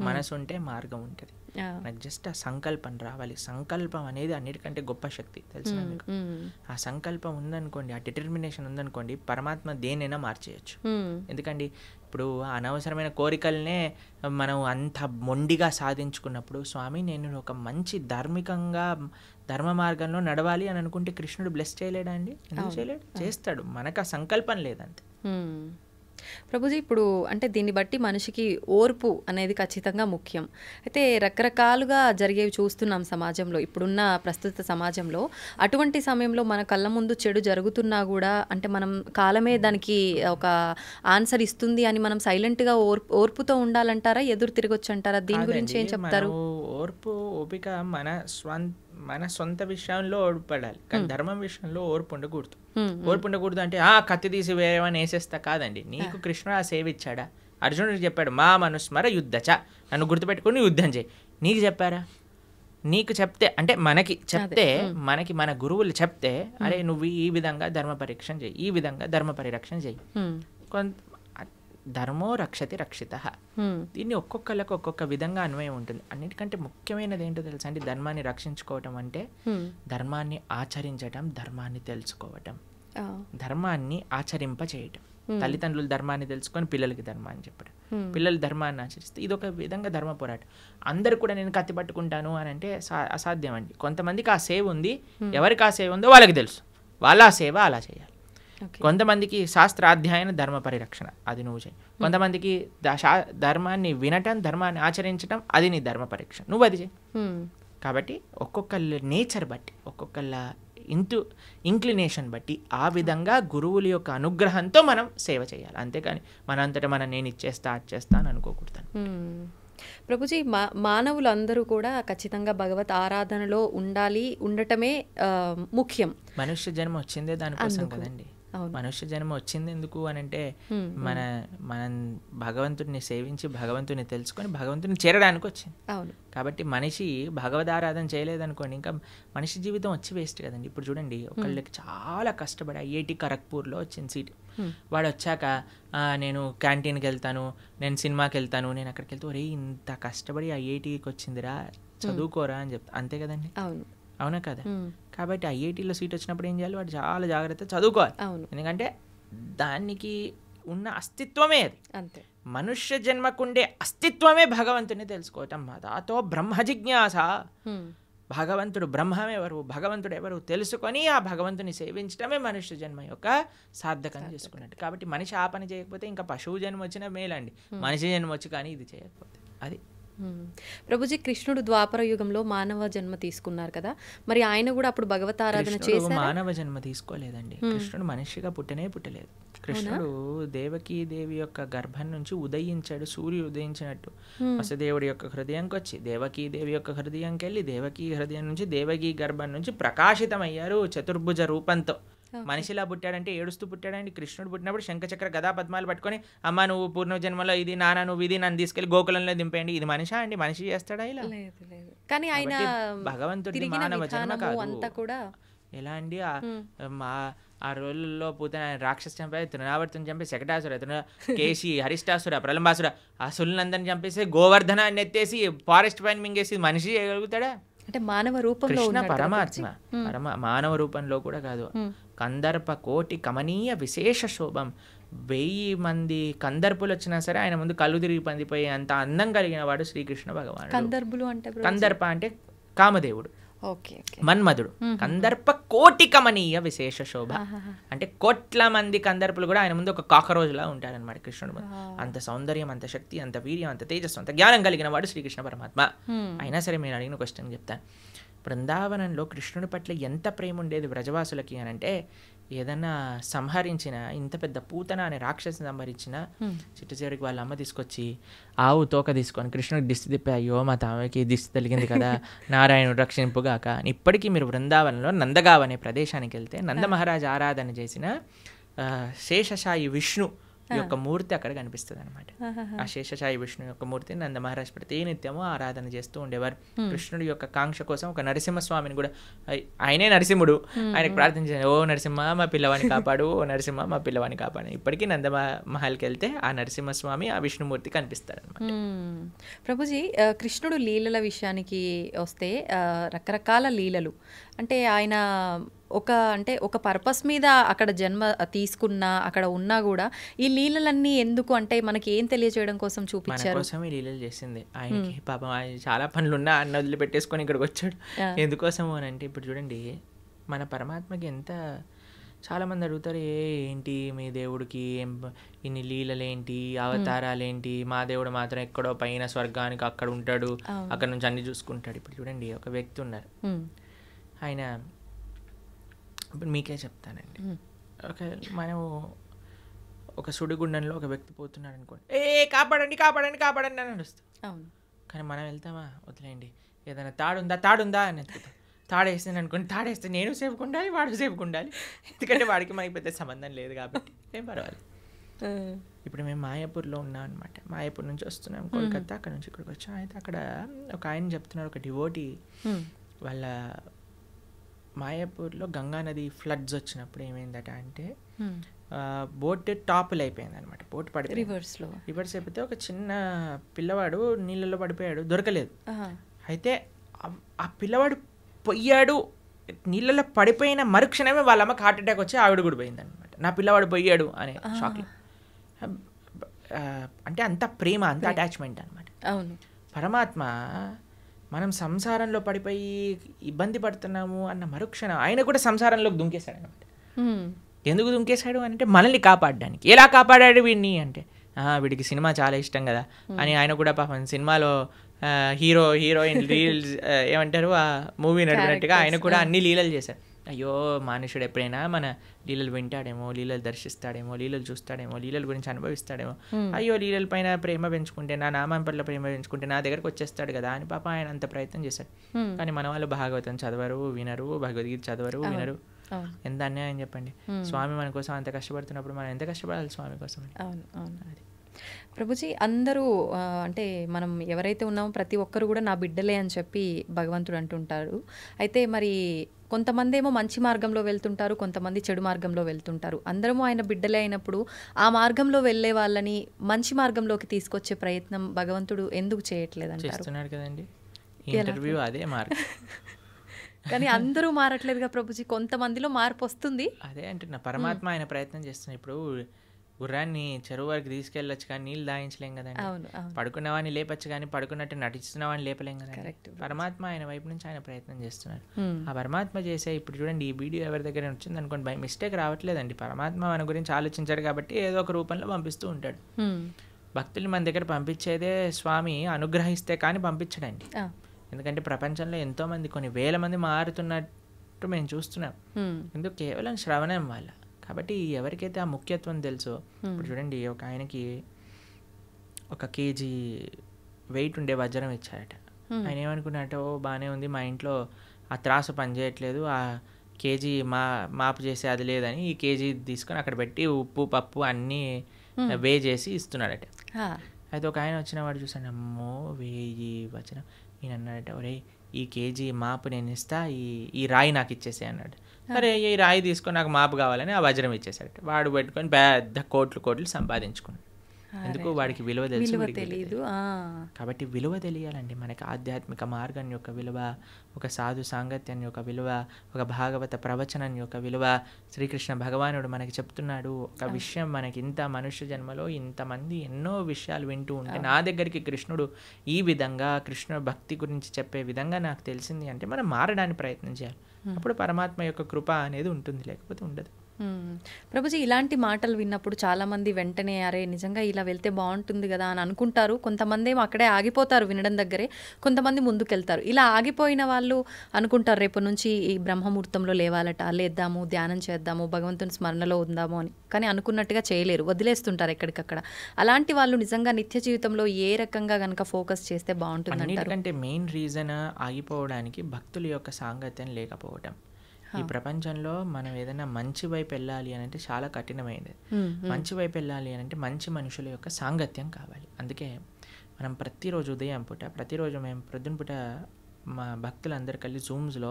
మనసు ఉంటే మార్గం ఉంటుంది. నాకు జస్ట్ ఆ సంకల్పం రావాలి. సంకల్పం అనేది అన్నిటికంటే గొప్ప శక్తి, తెలిసిన మీకు. ఆ సంకల్పం ఉందనుకోండి, ఆ డిటర్మినేషన్ ఉందనుకోండి, పరమాత్మ దేనైనా మార్చేయచ్చు. ఎందుకండి ఇప్పుడు అనవసరమైన కోరికలనే మనం అంత మొండిగా సాధించుకున్నప్పుడు, స్వామి నేను ఒక మంచి ధార్మికంగా ధర్మ మార్గంలో నడవాలి అని అనుకుంటే కృష్ణుడు బ్లెస్ చేయలేడా అండి? ఎందుకు చేయలేడు? చేస్తాడు. మనకు ఆ సంకల్పం లేదంతే. ప్రభుజీ, ఇప్పుడు అంటే దీన్ని బట్టి మనిషికి ఓర్పు అనేది ఖచ్చితంగా ముఖ్యం. అయితే రకరకాలుగా జరిగేవి చూస్తున్నాం సమాజంలో, ఇప్పుడున్న ప్రస్తుత సమాజంలో. అటువంటి సమయంలో మన కళ్ళ ముందు చెడు జరుగుతున్నా కూడా అంటే మనం కాలమే దానికి ఒక ఆన్సర్ ఇస్తుంది అని మనం సైలెంట్గా ఓర్పుతో ఉండాలంటారా, ఎదురు తిరగొచ్చు అంటారా? దీని గురించి ఏం చెప్తారు? ఓర్పు, ఓపిక మన సొంత విషయంలో ఓడిపడాలి, కానీ ధర్మం విషయంలో ఓర్పు ఉండకూడదు. ఓర్పు ఉండకూడదు అంటే కత్తి తీసి వేరేవని వేసేస్తా కాదండి. నీకు కృష్ణుడు ఆ సేవ ఇచ్చాడా? అర్జునుడికి చెప్పాడు, మా మనుస్మర యుద్ధచ, నన్ను గుర్తుపెట్టుకుని యుద్ధం చేయి. నీకు చెప్పారా? నీకు చెప్తే అంటే మనకి చెప్తే, మనకి మన గురువులు చెప్తే, అరే నువ్వు ఈ విధంగా ధర్మ పరీక్షణ చేయి, ఈ విధంగా ధర్మ పరిరక్షణ చేయి. ధర్మో రక్షతి రక్షిత. దీన్ని ఒక్కొక్కళ్ళకి ఒక్కొక్క విధంగా అన్వయం ఉంటుంది. అన్నిటికంటే ముఖ్యమైనది ఏంటో తెలుసా అండి? ధర్మాన్ని రక్షించుకోవటం అంటే ధర్మాన్ని ఆచరించటం, ధర్మాన్ని తెలుసుకోవటం, ధర్మాన్ని ఆచరింప చేయటం. తల్లిదండ్రులు ధర్మాన్ని తెలుసుకొని పిల్లలకి ధర్మాన్ని చెప్పడం, పిల్లలు ధర్మాన్ని ఆచరిస్తే ఇదొక విధంగా ధర్మ పోరాటం. అందరు కూడా నేను కత్తి పట్టుకుంటాను అని అంటే అసాధ్యం అండి. కొంతమందికి ఆ సేవ ఉంది, ఎవరికి ఆ సేవ ఉందో వాళ్ళకి తెలుసు, వాళ్ళ ఆ సేవ అలా చేయాలి. కొంతమందికి శాస్త్రాధ్యాయన ధర్మ పరిరక్షణ, అది నువ్వు చేయి. కొంతమందికి ధర్మాన్ని వినటం, ధర్మాన్ని ఆచరించటం, అది నీ ధర్మ పరీక్ష, నువ్వు అది చేయి. కాబట్టి ఒక్కొక్కళ్ళ నేచర్ బట్టి, ఒక్కొక్కళ్ళ ఇంక్లినేషన్ బట్టి ఆ విధంగా గురువుల యొక్క అనుగ్రహంతో మనం సేవ చేయాలి. అంతేకాని మనంతటా మనం నేను ఇచ్చేస్తా అది చేస్తా అని అనుకోకూడదు. ప్రభుజీ, మానవులందరూ కూడా ఖచ్చితంగా భగవత్ ఆరాధనలో ఉండటమే ముఖ్యం. మనుష్య జన్మ వచ్చిందే దానికోసం కదండి. మనుష్య జన్మ వచ్చింది ఎందుకు అని అంటే మనం భగవంతుడిని సేవించి భగవంతుని తెలుసుకొని భగవంతుని చేరడానికి వచ్చింది. కాబట్టి మనిషి భగవదారాధన చేయలేదనుకోండి, ఇంకా మనిషి జీవితం వచ్చి వేస్ట్ కదండి. ఇప్పుడు చూడండి, ఒకళ్ళకి చాలా కష్టపడి ఐఐటి ఖరగ్పూర్లో వచ్చింది సీట్. వాడు వచ్చాక నేను క్యాంటీన్కి వెళ్తాను, నేను సినిమాకి వెళ్తాను, నేను అక్కడికి వెళ్తే ఒరే ఇంత కష్టపడి ఐఐటికి వచ్చిందిరా, చదువుకోరా అని చెప్తా. అంతే కదండి, అవునా కదా? కాబట్టి ఐఐటీలో సీట్ వచ్చినప్పుడు ఏం చేయాలి? వాడు చాలా జాగ్రత్త చదువుకోవాలి. ఎందుకంటే దానికి ఉన్న అస్తిత్వమే అది. అంతే, మనుష్య జన్మకుండే అస్తిత్వమే భగవంతుని తెలుసుకోవటం. దాతో బ్రహ్మ జిజ్ఞాస. భగవంతుడు బ్రహ్మమెవరు, భగవంతుడు ఎవరు తెలుసుకొని ఆ భగవంతుని సేవించడమే మనుష్య జన్మ యొక్క సార్థకం చేసుకున్నట్టు. కాబట్టి మనిషి ఆ పని చేయకపోతే ఇంకా పశువు జన్మ వచ్చినా మేలండి, మనిషి జన్మ వచ్చి కానీ ఇది చేయకపోతే అది. ప్రభుజీ, కృష్ణుడు ద్వాపర యుగంలో మానవ జన్మ తీసుకున్నారు కదా, మరి ఆయన కూడా అప్పుడు భగవతారాధన చేశారు? మానవ జన్మ తీసుకోలేదండి. కృష్ణుడు మనిషిగా పుట్టలేదు. కృష్ణుడు దేవకీ దేవి యొక్క గర్భం నుంచి ఉదయించాడు, సూర్యుడు ఉదయించినట్టు. వసుదేవుడి యొక్క హృదయంకి వచ్చి దేవకీ దేవి యొక్క హృదయంకి వెళ్ళి, దేవకీ హృదయం నుంచి దేవకీ గర్భం నుంచి ప్రకాశితమయ్యారు చతుర్భుజ రూపంతో. మనిషిలా పుట్టాడంటే ఏడుస్తూ పుట్టాడండి. కృష్ణుడు పుట్టినప్పుడు శంఖచక్ర గదా పద్మాలు పట్టుకొని, అమ్మ నువ్వు పూర్ణజన్మలో ఇది, నాన్న నువ్వు ఇది, నన్ను తీసుకెళ్లి గోకులంలో దింపేయండి. ఇది మనిషా అండి? మనిషి చేస్తాడా ఇలా? కానీ ఆయన భగవంతుడి మానవ జన్మ కాదు. ఎలా అండి? ఆ రోజుల్లో పూతన రాక్షసు చంపేసి, తృణావర్తిని చంపేసి, శకటాసుర, కేసి, హరిష్టాసుర, ప్రలంబాసుర, ఆ సుల్నందరిని చంపేసి గోవర్ధనాన్ని ఎత్తేసి ఫారెస్ట్ పైన మింగేసి మనిషి చేయగలుగుతాడా? అంటే మానవ రూపంలో కృష్ణ పరమాత్మ, మానవ రూపంలో కూడా కాదు. కందర్ప కోటి కమనీయ విశేష శోభం. 1000 మంది కందర్పులు వచ్చినా సరే ఆయన ముందు కళ్ళు తిరిగి పందిపోయి అంత అందం కలిగిన వాడు శ్రీకృష్ణ భగవానుడు. కందర్ప అంటే కామదేవుడు, మన్మధుడు. కందర్ప కోటి కమనీయ విశేష శోభ అంటే కోట్ల మంది కందర్పులు కూడా ఆయన ముందు ఒక కాకరోజులా ఉంటారనమాట కృష్ణుడు ముందు. అంత సౌందర్యం, అంత శక్తి, అంత వీర్యం, అంత తేజస్సు, అంత జ్ఞానం కలిగిన వాడు శ్రీకృష్ణ పరమాత్మ. అయినా సరే నేను అడిగిన క్వశ్చన్ చెప్తాను. బృందావనంలో కృష్ణుడి పట్ల ఎంత ప్రేమ ఉండేది వ్రజవాసులకి అని అంటే, ఏదన్నా సంహరించిన, ఇంత పెద్ద పూతన అనే రాక్షసిని సంహరించిన చిట్టు చివరికి వాళ్ళ అమ్మ తీసుకొచ్చి ఆవు తోక తీసుకొని కృష్ణుడికి దిష్టి తిప్పి, అయ్యో మా తామకి దిష్టి తగిలింది కదా, నారాయణుడు రక్షింపుగాక. ఇప్పటికీ మీరు బృందావనంలో నందగావ్ అనే ప్రదేశానికి వెళ్తే నంద మహారాజ్ ఆరాధన చేసిన శేషశాయి విష్ణు ఈ యొక్క మూర్తి అక్కడ కనిపిస్తుంది అనమాట. ఆ శేషసాయి విష్ణు యొక్క మూర్తిని నంద మహారాజ్ ప్రతి నిత్యము ఆరాధన చేస్తూ ఉండేవారు. కృష్ణుడి యొక్క కాంక్ష కోసం ఒక నరసింహస్వామిని కూడా, ఆయనే నరసింహుడు, ఆయనకు ప్రార్థించారు, ఓ నరసింహ మా పిల్లవాడిని కాపాడు, ఓ నరసింహ మా పిల్లవాడిని కాపాడు. ఇప్పటికీ నంద మహల్కి వెళ్తే ఆ నరసింహస్వామి ఆ విష్ణుమూర్తి కనిపిస్తారు అనమాట. ప్రభుజీ, కృష్ణుడు లీలల విషయానికి వస్తే రకరకాల లీలలు అంటే ఆయన ఒక పర్పస్ మీద అక్కడ జన్మ తీసుకున్నా అక్కడ ఉన్నా కూడా ఈ లీలలన్నీ ఎందుకు అంటే మనకి ఏం తెలియజేయడం కోసం చూపించారు? మన కోసం ఈ లీలలు చేసింది. ఆయనకి పాపం ఆయన చాలా పనులున్నా అన్న వదిలిపెట్టేసుకొని ఇక్కడికి వచ్చాడు. ఎందుకోసము అని అంటే ఇప్పుడు చూడండి, మన పరమాత్మకి ఎంత చాలామంది అడుగుతారు, ఏంటి మీ దేవుడికి ఇన్ని లీలలేంటి, అవతారాలేంటి, మా దేవుడు మాత్రం ఎక్కడో పైన స్వర్గానికి అక్కడ ఉంటాడు, అక్కడ నుంచి అన్ని చూసుకుంటాడు. ఇప్పుడు చూడండి, ఒక వ్యక్తి ఉన్నారు, ఆయన ఇప్పుడు మీకే చెప్తానండి, మనం ఒక సుడిగుండంలో ఒక వ్యక్తి పోతున్నాడు అనుకోండి, కాపాడండి కాపాడండి కాపాడండి అని నడుస్తాం. కానీ మనం వెళ్తామా, వదిలేయండి, ఏదైనా తాడుందా అని ఎత్తుకుతాం. తాడేస్తాను అనుకోండి, తాడేస్తే నేను సేఫ్గా ఉండాలి, వాడు సేఫ్గా ఉండాలి, ఎందుకంటే వాడికి మనకి పెద్ద సంబంధం లేదు కాబట్టి ఏం పర్వాలేదు. ఇప్పుడు మేము మాయాపూర్లో ఉన్నాం అనమాట. మాయాపూర్ నుంచి వస్తున్నాం కోల్కతా, అక్కడ నుంచి ఇక్కడికి వచ్చాం. అయితే అక్కడ ఒక ఆయన చెప్తున్నారు, ఒక డివోటీ వాళ్ళ మాయాపూర్లో గంగా నది ఫ్లడ్స్ వచ్చినప్పుడు ఏమైందట అంటే బోట్ టాపులు అయిపోయింది అనమాట. బోట్ పడిపోయింది, రివర్స్ అయిపోతే ఒక చిన్న పిల్లవాడు నీళ్ళలో పడిపోయాడు, దొరకలేదు. అయితే ఆ పిల్లవాడు పొయ్యాడు, నీళ్ళలో పడిపోయిన మరుక్షణమే వాళ్ళ అమ్మకి హార్ట్ అటాక్ వచ్చి ఆవిడ కూడా పోయింది అనమాట. నా పిల్లవాడు పోయాడు అనే షాక్లో. అంటే అంత ప్రేమ, అంత అటాచ్మెంట్ అనమాట. పరమాత్మ మనం సంసారంలో పడిపోయి ఇబ్బంది పడుతున్నాము అన్న మరుక్షణం ఆయన కూడా సంసారంలోకి దుంకేశాడు అనమాట. ఎందుకు దుంకేశాడు అంటే మనల్ని కాపాడడానికి. ఎలా కాపాడాడు వీడిని అంటే, వీడికి సినిమా చాలా ఇష్టం కదా అని ఆయన కూడా పాపం సినిమాలో హీరోయిన్ లీలలు ఏమంటారు ఆ మూవీ నడిపినట్టుగా ఆయన కూడా అన్ని లీలలు చేశారు. అయ్యో మనుషుడు ఎప్పుడైనా మన లీలలు వింటాడేమో, లీలలు దర్శిస్తాడేమో, లీలలు చూస్తాడేమో, లీలల గురించి అనుభవిస్తాడేమో, అయ్యో లీలల పైన ప్రేమ పెంచుకుంటే, నా నామం పట్ల ప్రేమ పెంచుకుంటే నా దగ్గరకు వచ్చేస్తాడు కదా అని పాప ఆయన అంత ప్రయత్నం చేశాడు. కానీ మన వాళ్ళు భాగవతం చదవరు, వినరు, భగవద్గీత చదవరు, వినరు. ఎంత అన్యాయం చెప్పండి. స్వామి మన కోసం అంత కష్టపడుతున్నప్పుడు మనం ఎంత కష్టపడాలి స్వామి కోసం? అది ప్రభుజీ, అందరూ అంటే మనం ఎవరైతే ఉన్నామో ప్రతి ఒక్కరు కూడా నా బిడ్డలే అని చెప్పి భగవంతుడు అంటుంటారు. అయితే మరి కొంతమంది ఏమో మంచి మార్గంలో వెళ్తుంటారు, కొంతమంది చెడు మార్గంలో వెళ్తుంటారు. అందరము ఆయన బిడ్డలే అయినప్పుడు ఆ మార్గంలో వెళ్ళే వాళ్ళని మంచి మార్గంలోకి తీసుకొచ్చే ప్రయత్నం భగవంతుడు ఎందుకు చేయట్లేదు అంటారు? చేస్తున్నాడు కదండి, ఇంటర్వ్యూ అదే మార్గం. కానీ అందరూ మారట్లేదుగా ప్రభుజీ, కొంతమందిలో మార్పు వస్తుంది. అదే అంటున్నా, పరమాత్మ ఆయన ప్రయత్నం చేస్తున్నాడు. ఇప్పుడు గుర్రాన్ని చెరువు వరకు తీసుకెళ్ళొచ్చు కానీ నీళ్ళు దాయించలేం కదండి. పడుకున్నవాడిని లేపచ్చు కానీ పడుకున్నట్టు నటిస్తున్నవాడిని లేపలేం కదా. పరమాత్మ ఆయన వైపు నుంచి ఆయన ప్రయత్నం చేస్తున్నారు. ఆ పరమాత్మ చేసే, ఇప్పుడు చూడండి ఈ వీడియో ఎవరి దగ్గర వచ్చింది అనుకోండి, బై మిస్టేక్ రావట్లేదండి. పరమాత్మ మన గురించి ఆలోచించాడు కాబట్టి ఏదో ఒక రూపంలో పంపిస్తూ ఉంటాడు. భక్తులు మన దగ్గర పంపించేదే స్వామి అనుగ్రహిస్తే కానీ పంపించడండి. ఎందుకంటే ప్రపంచంలో ఎంతోమంది, కొన్ని వేల మంది మారుతున్నట్టు మేము చూస్తున్నాం. ఎందుకు? కేవలం శ్రవణం వల్ల. కాబట్టి ఎవరికైతే ఆ ముఖ్యత్వం తెలుసో, ఇప్పుడు చూడండి ఒక ఆయనకి 1 kg వెయిట్ ఉండే వజ్రం ఇచ్చారట. ఆయన ఏమనుకున్నట్టు, బాగానే ఉంది, మా ఇంట్లో ఆ త్రాసు పనిచేయట్లేదు, ఆ కేజీ మాపు చేసే అది లేదని ఈ కేజీ తీసుకొని అక్కడ పెట్టి ఉప్పు పప్పు అన్నీ వే చేసి ఇస్తున్నాడట. అయితే ఒక ఆయన వచ్చిన వాడు చూసాను, అమ్మో 1000 వజ్రం. నేను అన్నాడట, ఒరే ఈ కేజీ మాపు నేను ఇస్తా, ఈ రాయి నాకు ఇచ్చేసే అన్నాడు. సరే ఈ రాయి తీసుకొని నాకు మాపు కావాలని ఆ వజ్రం ఇచ్చేసాడట. వాడు పెట్టుకొని పెద్ద కోట్లు సంపాదించుకున్నాడు. ఎందుకు? వాడికి విలువ తెలియదు. కాబట్టి విలువ తెలియాలండి మనకి. ఆధ్యాత్మిక మార్గం యొక్క విలువ, ఒక సాధు సాంగత్యం యొక్క విలువ, ఒక భాగవత ప్రవచనం యొక్క విలువ. శ్రీకృష్ణ భగవానుడు మనకి చెప్తున్నాడు ఒక విషయం, మనకి ఇంత మనుష్య జన్మలో ఇంతమంది ఎన్నో విషయాలు వింటూ ఉంటే నా దగ్గరికి కృష్ణుడు ఈ విధంగా కృష్ణ భక్తి గురించి చెప్పే విధంగా నాకు తెలిసింది అంటే మనం మారడానికి ప్రయత్నం చేయాలి. అప్పుడు పరమాత్మ యొక్క కృప అనేది ఉంటుంది, లేకపోతే ఉండదు. ప్రభుజీ, ఇలాంటి మాటలు విన్నప్పుడు చాలామంది వెంటనే అరే నిజంగా ఇలా వెళ్తే బాగుంటుంది కదా అని అనుకుంటారు. కొంతమంది ఏమో అక్కడే ఆగిపోతారు వినడం దగ్గరే, కొంతమంది ముందుకెళ్తారు. ఇలా ఆగిపోయిన వాళ్ళు అనుకుంటారు రేపు నుంచి ఈ బ్రహ్మముహూర్తంలో లేవాలట, లేద్దాము, ధ్యానం చేద్దాము, భగవంతుని స్మరణలో ఉందాము అని. కానీ అనుకున్నట్టుగా చేయలేరు, వదిలేస్తుంటారు ఎక్కడికక్కడ. అలాంటి వాళ్ళు నిజంగా నిత్య జీవితంలో ఏ రకంగా కనుక ఫోకస్ చేస్తే బాగుంటుంది అంటారు? ఎందుకంటే మెయిన్ రీజన్ ఆగిపోవడానికి భక్తుల యొక్క సాంగత్యం లేకపోవటం. ఈ ప్రపంచంలో మనం ఏదైనా మంచి వైపు వెళ్ళాలి అని అంటే చాలా కఠినమైనది. మంచి వైపు వెళ్ళాలి అని అంటే మంచి మనుషుల యొక్క సాంగత్యం కావాలి. అందుకే మనం ప్రతిరోజు ఉదయం పూట ప్రతిరోజు మేము ప్రొద్దున పూట మా భక్తులందరూ కలిసి జూమ్స్లో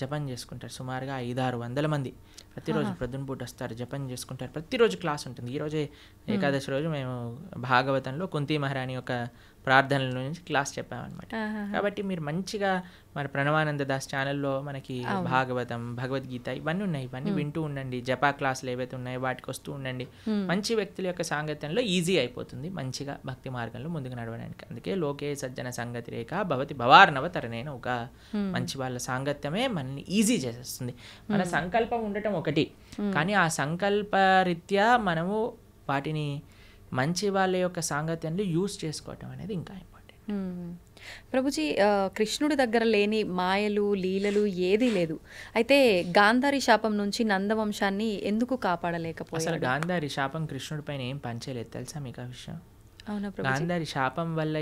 జపం చేసుకుంటారు. సుమారుగా 500-600 మంది ప్రతిరోజు ప్రొద్దున పూట వస్తారు, జపం చేసుకుంటారు. ప్రతిరోజు క్లాస్ ఉంటుంది. ఈరోజే ఏకాదశి రోజు మేము భాగవతంలో కుంతి మహారాణి యొక్క ప్రార్థనల నుంచి క్లాస్ చెప్పామన్నమాట. కాబట్టి మీరు మంచిగా మరి ప్రణవానంద దాస్ ఛానల్లో మనకి భాగవతం, భగవద్గీత ఇవన్నీ ఉన్నాయి. ఇవన్నీ వింటూ ఉండండి. జపా క్లాసులు ఏవైతే ఉన్నాయో వాటికి వస్తూ ఉండండి. మంచి వ్యక్తుల యొక్క సాంగత్యంలో ఈజీ అయిపోతుంది మంచిగా భక్తి మార్గంలో ముందుకు నడవడానికి. అందుకే లోకే సజ్జన సంగతి రేఖ భవతి భవార్ణవ తరణేన ఒక మంచి వాళ్ళ సాంగత్యమే మనల్ని ఈజీ చేసేస్తుంది. మన సంకల్పం ఉండటం ఒకటి, కానీ ఆ సంకల్పరీత్యా మనము వాటిని మంచి వాళ్ళ యొక్క సాంగత్యంలో యూజ్ చేసుకోవటం అనేది ఇంకా ఇంపార్టెంట్. ప్రభుజీ, కృష్ణుడి దగ్గర లేని మాయలు లీలలు ఏదీ లేదు. అయితే గాంధారి శాపం నుంచి నందవంశాన్ని ఎందుకు కాపాడలేకపోయాడు? అసలు గాంధారి శాపం కృష్ణుడి పైన ఏం పనిచేయలేదు తెలుసా మీకు ఆ విషయం? అవునా ప్రభుజీ? గాంధారి శాపం వల్ల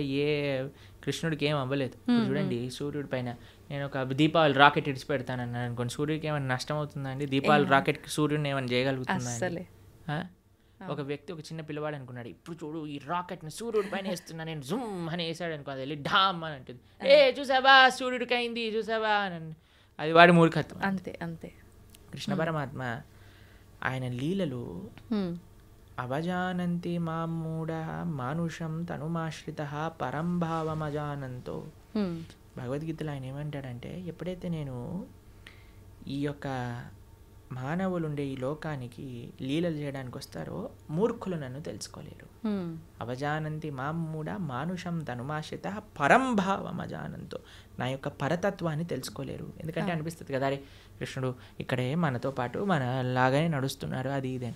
కృష్ణుడికి ఏం అవ్వలేదు. చూడండి, సూర్యుడి పైన నేను ఒక దీపావళి రాకెట్ ఇడిచి పెడతానన్నాను అనుకోండి, సూర్యుడికి ఏమైనా నష్టం అవుతుందండి? దీపావళి రాకెట్కి సూర్యుడిని ఏమైనా చేయగలుగుతుందండి? ఒక వ్యక్తి, ఒక చిన్న పిల్లవాడు అనుకున్నాడు, ఇప్పుడు చూడు ఈ రాకెట్ని సూర్యుడి పైన వేస్తున్నా నేను, జుమ్ అని వేసాడు అనుకో, అది వెళ్ళి ఢామ్ అని అంటుంది, చూసావా సూర్యుడికి అయింది చూసావా అని. అది వాడి మూర్ఖత్వం. అంతే అంతే. కృష్ణ పరమాత్మ ఆయన లీలలు అవజానంతి మామూఢ మానుషం తనుమాశ్రిత పరంభావమజానంతో. భగవద్గీతలో ఆయన ఏమంటాడంటే, ఎప్పుడైతే నేను ఈ యొక్క మానవులు ఉండే ఈ లోకానికి లీలలు చేయడానికి వస్తారో మూర్ఖులు నన్ను తెలుసుకోలేరు. అవజానంతి మామూఢ మానుషం తనుమాశ్రిత పరంభావమజానంతో, నా యొక్క పరతత్వాన్ని తెలుసుకోలేరు. ఎందుకంటే అనిపిస్తుంది కదా, అరే కృష్ణుడు ఇక్కడే మనతో పాటు మన లాగానే నడుస్తున్నారు అది ఇదే.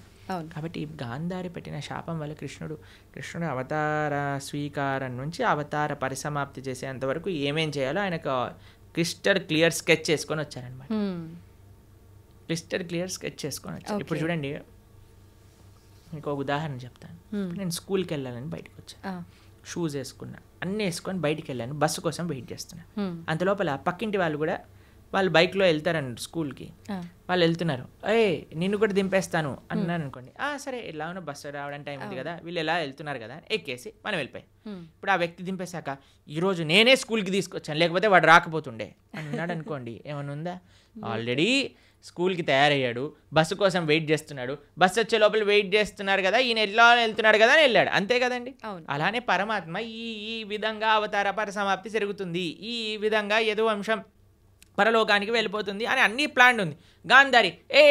కాబట్టి గాంధారి పెట్టిన శాపం వల్ల కృష్ణుడు అవతార స్వీకారం నుంచి అవతార పరిసమాప్తి చేసేంత వరకు ఏమేం చేయాలో ఆయనకు క్రిస్టల్ క్లియర్ స్కెచ్ చేసుకొని వచ్చారనమాట. క్రిస్టల్ క్లియర్ స్కెచ్ చేసుకొని వచ్చాను. ఇప్పుడు చూడండి, మీకు ఒక ఉదాహరణ చెప్తాను. నేను స్కూల్కి వెళ్ళాలని బయటకు వచ్చాను, షూస్ వేసుకున్నా, అన్నీ వేసుకొని బయటికి వెళ్ళాను, బస్సు కోసం వెయిట్ చేస్తున్నాను. అంత లోపల పక్కింటి వాళ్ళు కూడా వాళ్ళు బైక్లో వెళ్తారండి స్కూల్కి, వాళ్ళు వెళ్తున్నారు, నిన్ను కూడా దింపేస్తాను అన్నాను అనుకోండి, సరే ఎలా ఉన్నా బస్సు రావడానికి టైం ఉంది కదా, వీళ్ళు ఎలా వెళ్తున్నారు కదా ఎక్కేసి మనం వెళ్ళిపోయి. ఇప్పుడు ఆ వ్యక్తి దింపేశాక ఈరోజు నేనే స్కూల్కి తీసుకొచ్చాను లేకపోతే వాడు రాకపోతుండే అన్నాడు అనుకోండి, ఏమైనా ఉందా? ఆల్రెడీ స్కూల్కి తయారయ్యాడు, బస్సు కోసం వెయిట్ చేస్తున్నాడు, బస్సు వచ్చే లోపల వెయిట్ చేస్తున్నారు కదా, ఈయన ఎలా వెళ్తున్నాడు కదా అని వెళ్ళాడు, అంతే కదండి. అలానే పరమాత్మ ఈ విధంగా అవతార పరిసమాప్తి జరుగుతుంది, ఈ విధంగా యదువంశం పరలోకానికి వెళ్ళిపోతుంది అని అన్ని ప్లాన్ ఉంది. గాంధారి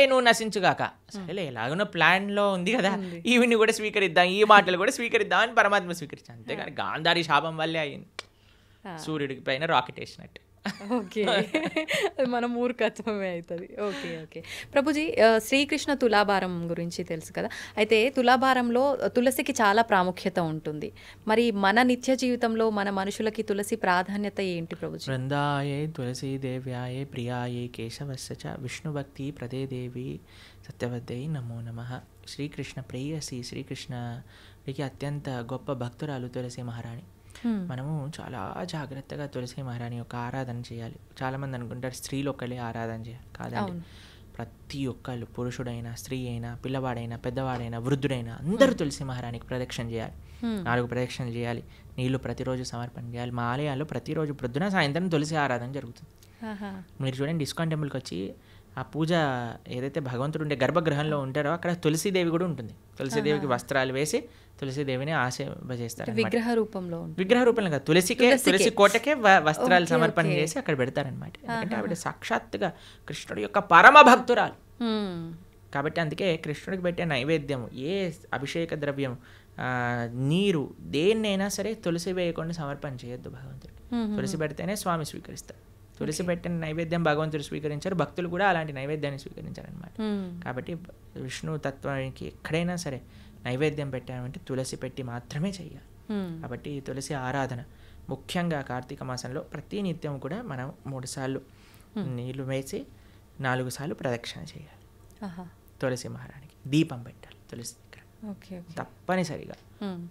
నువ్వు నశించుగాక, సరేలే ఎలాగనో ప్లాన్లో ఉంది కదా, ఈవిని కూడా స్వీకరిద్దాం, ఈ మాటలు కూడా స్వీకరిద్దాం అని పరమాత్మ స్వీకరించాను. అంతేగాని గాంధారి శాపం వల్లే అయింది సూర్యుడికి పైన రాకెట్ వేసినట్టు. ఓకే, మన మూర్ఖత్వమే అవుతుంది. ఓకే ఓకే ప్రభుజీ, శ్రీకృష్ణ తులాభారం గురించి తెలుసు కదా, అయితే తులాభారంలో తులసికి చాలా ప్రాముఖ్యత ఉంటుంది. మరి మన నిత్య జీవితంలో మన మనుషులకి తులసి ప్రాధాన్యత ఏంటి ప్రభుజీ? బృందాయే తులసీ దేవ్యాయే ప్రియాయే కేశవస్య చ విష్ణుభక్తి ప్రదే దేవి సత్యవద్యై నమో నమః. శ్రీకృష్ణ ప్రేయసి, శ్రీకృష్ణకి అత్యంత గొప్ప భక్తురాలు తులసి మహారాణి. మనము చాలా జాగ్రత్తగా తులసి మహారాణి యొక్క ఆరాధన చేయాలి. చాలామంది అనుకుంటారు స్త్రీలు ఒక్కళ్ళే ఆరాధన చేయాలి, కాదండి. ప్రతి ఒక్కళ్ళు, పురుషుడైనా స్త్రీ అయినా పిల్లవాడైనా పెద్దవాడైనా వృద్ధుడైనా అందరూ తులసి మహారాణికి ప్రదక్షిణ చేయాలి. 4 ప్రదక్షిణలు చేయాలి, నీళ్లు ప్రతిరోజు సమర్పణ చేయాలి. మా ఆలయాల్లో ప్రతిరోజు ప్రొద్దున సాయంత్రం తులసి ఆరాధన జరుగుతుంది. మీరు చూడండి, ఇస్కాన్ టెంపుల్కి వచ్చి ఆ పూజ ఏదైతే భగవంతుడు ఉండే గర్భగృహంలో ఉంటారో అక్కడ తులసీదేవి కూడా ఉంటుంది. తులసీదేవికి వస్త్రాలు వేసి తులసీదేవిని ఆశీర్వదిస్తారు. విగ్రహ రూపంలో కాదు, తులసి కోటకే వస్త్రాలు సమర్పణ చేసి అక్కడ పెడతారనమాట. ఎందుకంటే ఆవిడ సాక్షాత్తుగా కృష్ణుడి యొక్క పరమ భక్తురాలు కాబట్టి. అందుకే కృష్ణుడికి పెట్టే నైవేద్యం, ఏ అభిషేక ద్రవ్యం, నీరు, దేన్నైనా సరే తులసి వేయకుండా సమర్పణ చేయొద్దు భగవంతుడికి. తులసి పెడితేనే స్వామి స్వీకరిస్తారు. తులసి పెట్టిన నైవేద్యం భగవంతుడు స్వీకరించారు, భక్తులు కూడా అలాంటి నైవేద్యాన్ని స్వీకరించారనమాట. కాబట్టి విష్ణు తత్వానికి ఎక్కడైనా సరే నైవేద్యం పెట్టామంటే తులసి పెట్టి మాత్రమే చెయ్యాలి. కాబట్టి తులసి ఆరాధన ముఖ్యంగా కార్తీక మాసంలో ప్రతి నిత్యం కూడా మనం 3 సార్లు నీళ్లు వేసి 4 సార్లు ప్రదక్షిణ చేయాలి. తులసి మహారాణికి దీపం పెట్టాలి తులసి దగ్గర, తప్పనిసరిగా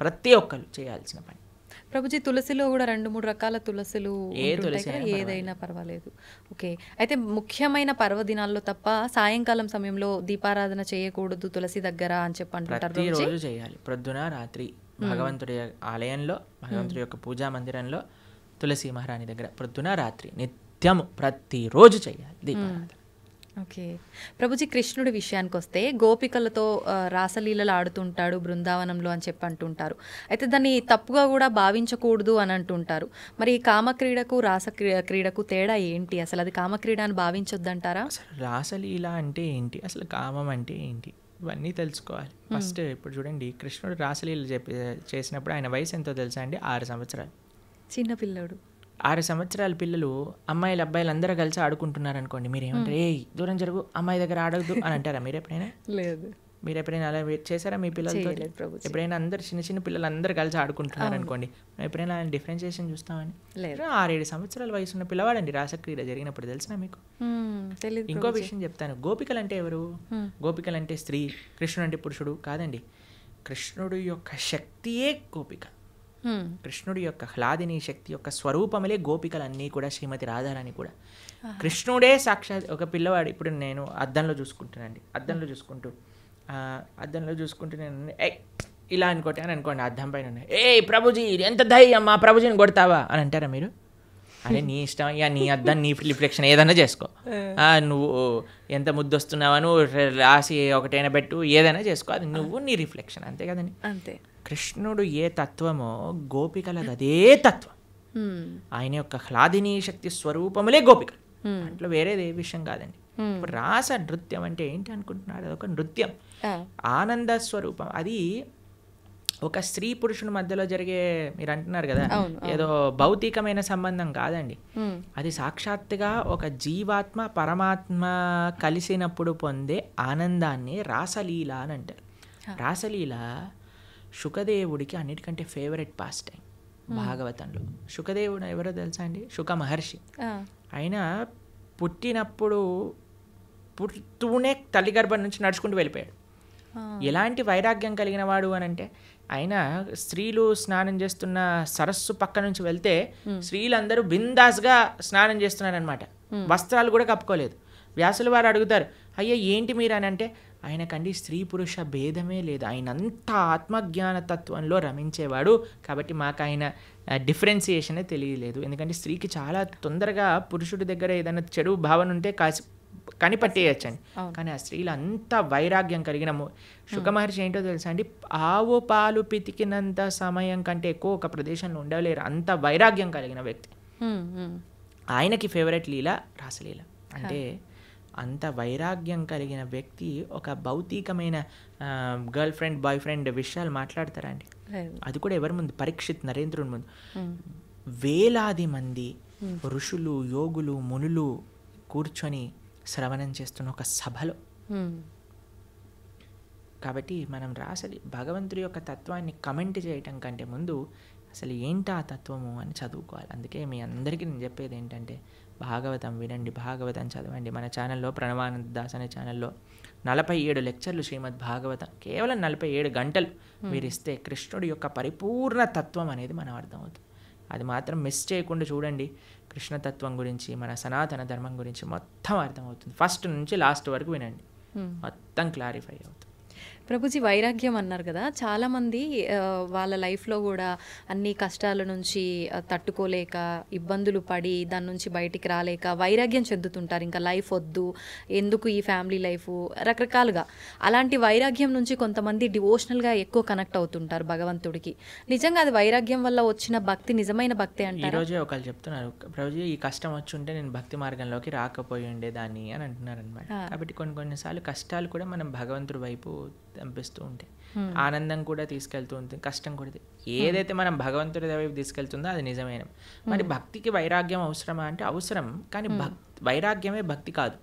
ప్రతి ఒక్కరు చేయాల్సిన పని. ప్రభుజీ తులసిలో కూడా 2-3 రకాల తులసులు ఏ ఉంటుంటాయి తులసి కదా, అయినా ఏదైనా పర్వాలేదు. ఓకే. అయితే ముఖ్యమైన పర్వదినాల్లో తప్ప సాయంకాలం సమయంలో దీపారాధన చేయకూడదు తులసి దగ్గర అని చెప్పి అంటుంటారు ప్రభుజీ. ప్రతిరోజు చేయాలి, ప్రొద్దున రాత్రి భగవంతుడి ఆలయంలో, భగవంతుడి యొక్క పూజా మందిరంలో, తులసి మహారాణి దగ్గర ప్రొద్దున రాత్రి నిత్యము ప్రతిరోజు చేయాలి దీపారాధన. ఓకే. ప్రభుజీ కృష్ణుడి విషయానికి వస్తే గోపికలతో రాసలీలలు ఆడుతుంటాడు బృందావనంలో అని చెప్పి అంటుంటారు. అయితే దాన్ని తప్పుగా కూడా భావించకూడదు అని అంటుంటారు. మరి ఈ కామక్రీడకు క్రీడకు తేడా ఏంటి? అసలు అది కామక్రీడ అని భావించొద్దంటారా? అసలు రాసలీల అంటే ఏంటి, అసలు కామం అంటే ఏంటి, ఇవన్నీ తెలుసుకోవాలి ఫస్ట్. ఇప్పుడు చూడండి, కృష్ణుడు రాసలీల చేసినప్పుడు ఆయన వయసు ఎంతో తెలుసా అండి? 6 సంవత్సరాలు. చిన్న పిల్లడు. 6 సంవత్సరాల పిల్లలు అమ్మాయిలు అబ్బాయిలు అందరూ కలిసి ఆడుకుంటున్నారు అనుకోండి, మీరు ఏమంటారు? ఏ దూరం జరుగు, అమ్మాయి దగ్గర ఆడవద్దు అని అంటారా మీరు ఎప్పుడైనా? లేదు. మీరు ఎప్పుడైనా అలా చేశారా మీ పిల్లలతో? ఎప్పుడైనా అందరు చిన్న చిన్న పిల్లలు అందరూ కలిసి ఆడుకుంటున్నారు అనుకోండి, ఎప్పుడైనా డిఫరెన్షియేషన్ చూస్తామని? 6-7 సంవత్సరాల వయసు ఉన్న పిల్లవాడండి రాసక్రీడ జరిగినప్పుడు, తెలిసినా మీకు? ఇంకో విషయం చెప్తాను. గోపికలు అంటే ఎవరు? గోపికలు అంటే స్త్రీ, కృష్ణుడు అంటే పురుషుడు కాదండి. కృష్ణుడు యొక్క శక్తియే గోపిక. కృష్ణుడి యొక్క హ్లాదిని శక్తి యొక్క స్వరూపములే గోపికలన్నీ కూడా, శ్రీమతి రాధారాణి కూడా. కృష్ణుడే సాక్షాత్ ఒక పిల్లవాడు. ఇప్పుడు నేను అద్దంలో చూసుకుంటానండి, అద్దంలో చూసుకుంటూ నేను ఇలా అనుకోండి అని అనుకోండి, అద్దం పైన ప్రభుజీ ఎంత ధైర్యం, మా ప్రభుజీని కొడతావా అని అంటారా మీరు? అదే నీ ఇష్టం, ఇక నీ అద్దం నీ రిఫ్లెక్షన్ ఏదైనా చేసుకో, నువ్వు ఎంత ముద్దొస్తున్నావా నువ్వు రాసి ఒకటైనా పెట్టు, ఏదైనా చేసుకో, అది నువ్వు నీ రిఫ్లెక్షన్, అంతే కదండి. అంతే. కృష్ణుడు ఏ తత్వమో గోపికలది అదే తత్వం. ఆయన యొక్క హ్లాదిని శక్తి స్వరూపములే గోపికలు, అట్లా వేరేది ఏ విషయం కాదండి. ఇప్పుడు రాస నృత్యం అంటే ఏంటి అనుకుంటున్నాడు? అదొక నృత్యం, ఆనంద స్వరూపం. అది ఒక స్త్రీ పురుషుని మధ్యలో జరిగే, మీరు అంటున్నారు కదా, ఏదో భౌతికమైన సంబంధం కాదండి. అది సాక్షాత్తుగా ఒక జీవాత్మ పరమాత్మ కలిసినప్పుడు పొందే ఆనందాన్ని రాసలీల అని అంటారు. రాసలీల శుకదేవుడికి అన్నిటికంటే ఫేవరెట్ పాస్ టైం భాగవతంలో. శుకదేవుడు ఎవరో తెలుసా అండి? శుక మహర్షి. ఆయన పుడుతూనే తల్లి గర్భం నుంచి నడుచుకుంటూ వెళ్ళిపోయాడు. ఎలాంటి వైరాగ్యం కలిగిన వాడు అని అంటే, ఆయన స్త్రీలు స్నానం చేస్తున్న సరస్సు పక్క నుంచి వెళ్తే స్త్రీలందరూ బిందాస్గా స్నానం చేస్తున్నారనమాట, వస్త్రాలు కూడా కప్పుకోలేదు. వ్యాసుల వారు అడుగుతారు, అయ్యా ఏంటి మీరు అని అంటే, ఆయనకండి స్త్రీ పురుష భేదమే లేదు, ఆయన అంతా ఆత్మజ్ఞాన తత్వంలో రమించేవాడు, కాబట్టి మాకు ఆయన డిఫరెన్సియేషనే తెలియలేదు. ఎందుకంటే స్త్రీకి చాలా తొందరగా పురుషుడి దగ్గర ఏదైనా చెడు భావన ఉంటే కనిపట్టేయచ్చండి. కానీ ఆ స్త్రీలు అంత వైరాగ్యం కలిగిన శుకమహర్షి ఏంటో తెలుసా అండి? ఆవు పాలు పితికినంత సమయం కంటే ఎక్కువ ఒక ప్రదేశంలో ఉండలేరు, అంత వైరాగ్యం కలిగిన వ్యక్తి. ఆయనకి ఫేవరెట్ లీల రాసలీల. అంటే అంత వైరాగ్యం కలిగిన వ్యక్తి ఒక భౌతికమైన గర్ల్ ఫ్రెండ్ బాయ్ ఫ్రెండ్ విషయాలు మాట్లాడతారా అండి? అది కూడా ఎవరి ముందు? పరీక్షిత్ నరేంద్రుని ముందు. వేలాది మంది ఋషులు యోగులు మునులు కూర్చొని శ్రవణం చేస్తున్న ఒక సభలో. కాబట్టి మనం రాసలి భగవంతుడి యొక్క తత్వాన్ని కమెంట్ చేయటం కంటే ముందు అసలు ఏంటి ఆ తత్వము అని చదువుకోవాలి. అందుకే మీ అందరికీ నేను చెప్పేది ఏంటంటే, భాగవతం వినండి, భాగవతం చదవండి. మన ఛానల్లో ప్రణవానంద దాస్ అనే ఛానల్లో 47 లెక్చర్లు శ్రీమద్ భాగవతం, కేవలం 47 గంటలు మీరు ఇస్తే కృష్ణుడి యొక్క పరిపూర్ణ తత్వం అనేది మనం అర్థమవుతుంది. అది మాత్రం మిస్ చేయకుండా చూడండి. కృష్ణతత్వం గురించి, మన సనాతన ధర్మం గురించి మొత్తం అర్థమవుతుంది. ఫస్ట్ నుంచి లాస్ట్ వరకు వినండి, మొత్తం క్లారిఫై అవుతుంది. ప్రభుజీ వైరాగ్యం అన్నారు కదా, చాలామంది వాళ్ళ లైఫ్లో కూడా అన్ని కష్టాల నుంచి తట్టుకోలేక ఇబ్బందులు పడి దాని నుంచి బయటికి రాలేక వైరాగ్యం చెందుతుంటారు. ఇంకా లైఫ్ వద్దు, ఎందుకు ఈ ఫ్యామిలీ లైఫ్, రకరకాలుగా. అలాంటి వైరాగ్యం నుంచి కొంతమంది డివోషనల్గా ఎక్కువ కనెక్ట్ అవుతుంటారు భగవంతుడికి. నిజంగా అది వైరాగ్యం వల్ల వచ్చిన భక్తి నిజమైన భక్తి అంటారు. ఈరోజే ఒకళ్ళు చెప్తున్నారు, ప్రభుజీ ఈ కష్టం వచ్చి ఉంటే నేను భక్తి మార్గంలోకి రాకపోయి ఉండేదాన్ని అని అంటున్నారు అనమాట. కాబట్టి కొన్నిసార్లు కష్టాలు కూడా మనం భగవంతుడి వైపు పంపిస్తూ ఉంటాయి, ఆనందం కూడా తీసుకెళ్తూ ఉంటుంది, కష్టం కూడా. ఏదైతే మనం భగవంతుడి వైపు తీసుకెళ్తుందో అది నిజమైన. మరి భక్తికి వైరాగ్యం అవసరమా అంటే అవసరం, కానీ వైరాగ్యమే భక్తి కాదు.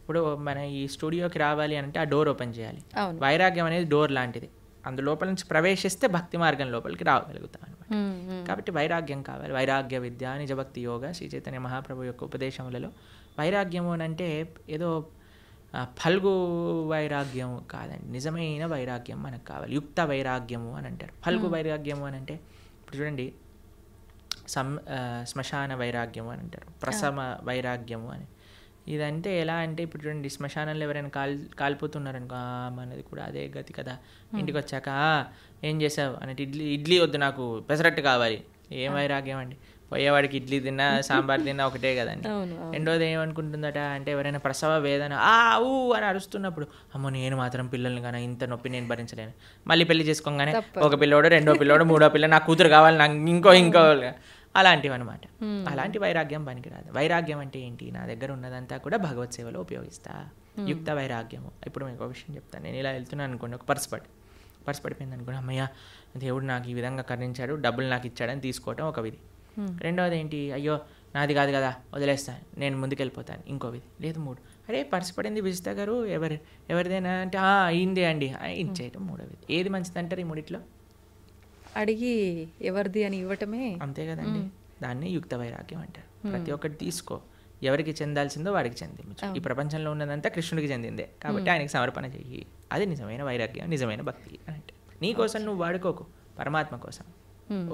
ఇప్పుడు మన ఈ స్టూడియోకి రావాలి అంటే ఆ డోర్ ఓపెన్ చేయాలి. వైరాగ్యం అనేది డోర్ లాంటిది, అందులోపల నుంచి ప్రవేశిస్తే భక్తి మార్గం లోపలికి రాగలుగుతాం అనమాట. కాబట్టి వైరాగ్యం కావాలి. వైరాగ్య విద్య నిజ భక్తి యోగ శ్రీ చైతన్య మహాప్రభు యొక్క ఉపదేశములలో వైరాగ్యము అని అంటే ఏదో ఫల్గు వైరాగ్యం కాదండి, నిజమైన వైరాగ్యం మనకు కావాలి. యుక్త వైరాగ్యము అని అంటారు. ఫల్గు వైరాగ్యము అని అంటే ఇప్పుడు చూడండి, శ్మశాన వైరాగ్యము అని అంటారు, ప్రసమ వైరాగ్యము అని. ఇదంటే ఎలా అంటే ఇప్పుడు చూడండి, శ్మశానంలో ఎవరైనా కాలిపోతున్నారనుకో, మనది కూడా అదే గతి కదా. ఇంటికి వచ్చాక ఏం చేసావు అంటే, ఇడ్లీ వద్దు నాకు పెసరట్టు కావాలి. ఏం వైరాగ్యం అండి, పోయేవాడికి ఇడ్లీ తిన్నా సాంబార్ తిన్నా ఒకటే కదండి. రెండోది ఏమనుకుంటుందట అంటే, ఎవరైనా ప్రసవ వేదన ఊ అని అరుస్తున్నప్పుడు, అమ్మో నేను మాత్రం పిల్లల్ని కానీ ఇంత నొప్పి నేను భరించలేను. మళ్ళీ పెళ్లి చేసుకోగానే ఒక పిల్లోడు, రెండో పిల్లోడు, మూడో పిల్ల, నాకు కూతురు కావాలి, నాకు ఇంకో అలాంటివి అనమాట. అలాంటి వైరాగ్యం పనికిరాదు. వైరాగ్యం అంటే ఏంటి, నా దగ్గర ఉన్నదంతా కూడా భగవత్ సేవలో ఉపయోగిస్తా, యుక్త వైరాగ్యము. ఇప్పుడు మీకు ఒక విషయం చెప్తాను. నేను ఇలా వెళ్తున్నాను అనుకోండి, ఒక పర్స్ పడిపోయింది అనుకోండి, అమ్మయ్య దేవుడు నాకు ఈ విధంగా కరుణించాడు, డబ్బులు నాకు ఇచ్చాడని తీసుకోవటం ఒక విధి. రెండవది ఏంటి, అయ్యో నాది కాదు కదా వదిలేస్తాను, నేను ముందుకెళ్ళిపోతాను, ఇంకో విధి. లేదు మూడు, అరే పర్స్ పడింది విజిత గారు ఎవరిదేనా అంటే అయిందే అండి ఇచ్చేయటం మూడో విధి. ఏది మంచిది అంటారు ఈ మూడిట్లో? అడిగి ఎవరిది అని ఇవ్వటమే. అంతే కదండి, దాన్ని యుక్త వైరాగ్యం అంటారు. ప్రతి ఒక్కటి తీసుకో, ఎవరికి చెందాల్సిందో వాడికి చెందించు. ఈ ప్రపంచంలో ఉన్నదంతా కృష్ణుడికి చెందిందే కాబట్టి ఆయనకి సమర్పణ చెయ్యి. అది నిజమైన వైరాగ్యం, నిజమైన భక్తి అని అంటే. నీ కోసం నువ్వు వాడుకోకు, పరమాత్మ కోసం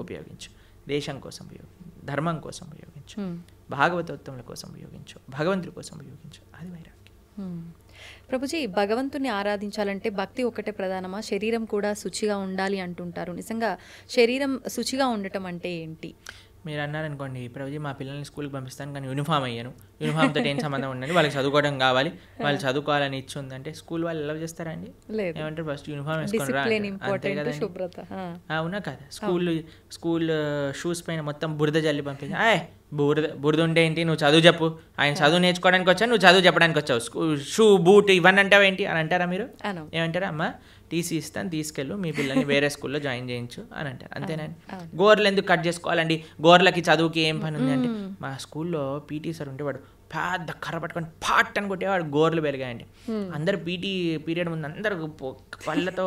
ఉపయోగించు, దేశం కోసం ఉపయోగించు, ధర్మం కోసం ఉపయోగించు, భాగవతోత్తముల కోసం ఉపయోగించు, భగవంతుడి కోసం ఉపయోగించు. అది వైరాగ్యం. ప్రభుజీ, భగవంతుని ఆరాధించాలంటే భక్తి ఒకటే ప్రధానమా, శరీరం కూడా శుచిగా ఉండాలి అంటుంటారు. నిజంగా శరీరం శుచిగా ఉండటం అంటే ఏంటి? మీరు అన్నారనుకోండి, ప్రభుజీ మా పిల్లల్ని స్కూల్కి పంపిస్తాను కానీ యూనిఫామ్ అయ్యాను, యూనిఫామ్తో ఏం సంబంధం ఉండండి, వాళ్ళకి చదువుకోవడం కావాలి, వాళ్ళు చదువుకోవాలని ఇచ్చి ఉందంటే స్కూల్ వాళ్ళు ఎలా చేస్తారండి? ఏమంటారు, ఫస్ట్ యూనిఫామ్ వేసుకొని రా, అంతే కదండి. అవునా కదా, స్కూల్ షూస్ పైన మొత్తం బురద జల్లి పంపించి, బురద ఉంటే ఏంటి, నువ్వు చదువు చెప్పు, ఆయన చదువు నేర్చుకోవడానికి వచ్చావు, నువ్వు చదువు చెప్పడానికి వచ్చావు, షూ బూట్ ఇవన్నీ అంటావేంటి అని అంటారా మీరు? ఏమంటారా, అమ్మ టీసీ ఇస్తాను తీసుకెళ్ళు, మీ పిల్లల్ని వేరే స్కూల్లో జాయిన్ చేయించు అని అంటారు. అంతేనండి. గోర్లు ఎందుకు కట్ చేసుకోవాలండి, గోర్లకి చదువుకి ఏం పని ఉంది అంటే, మా స్కూల్లో పీటీ సార్ ఉంటే వాడు పెద్ద కర్ర పట్టుకొని పాట్ అని కొట్టేవాడు, గోర్లు పెరిగాయండి. అందరు పీటీ పీరియడ్ ముందు అందరు పళ్ళతో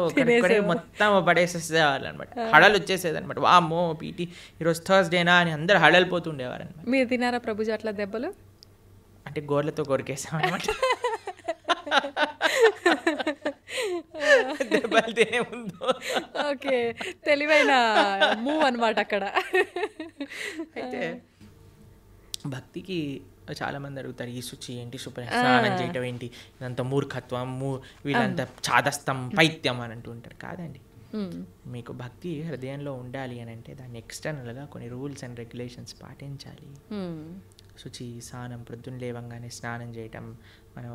మొత్తం పడేసేసేవాళ్ళు అనమాట, హడలు వచ్చేసేది అనమాట. వామ్మో పీటీ ఈరోజు థర్స్డేనా అని అందరు హడలిపోతుండేవారు అనమాట. మీరు తినారా ప్రభుజీ అట్లా దెబ్బలు? అంటే గోర్లతో కొరికేసాం అనమాట. ఓకే, తెలివైన మూవ్ అనమాట అక్కడ. అయితే భక్తికి చాలా మంది అడుగుతారు, ఈ శుచి ఏంటి, స్నానం చేయటం ఏంటి, ఇదంతా మూర్ఖత్వం, వీళ్ళంతా చాదస్తం, పైత్యం అని అంటూ ఉంటారు. కాదండి, మీకు భక్తి హృదయంలో ఉండాలి అని అంటే దాన్ని ఎక్స్టర్నల్గా కొన్ని రూల్స్ అండ్ రెగ్యులేషన్స్ పాటించాలి. శుచి, స్నానం, ప్రొద్దున లేవంగానే స్నానం చేయటం, మనం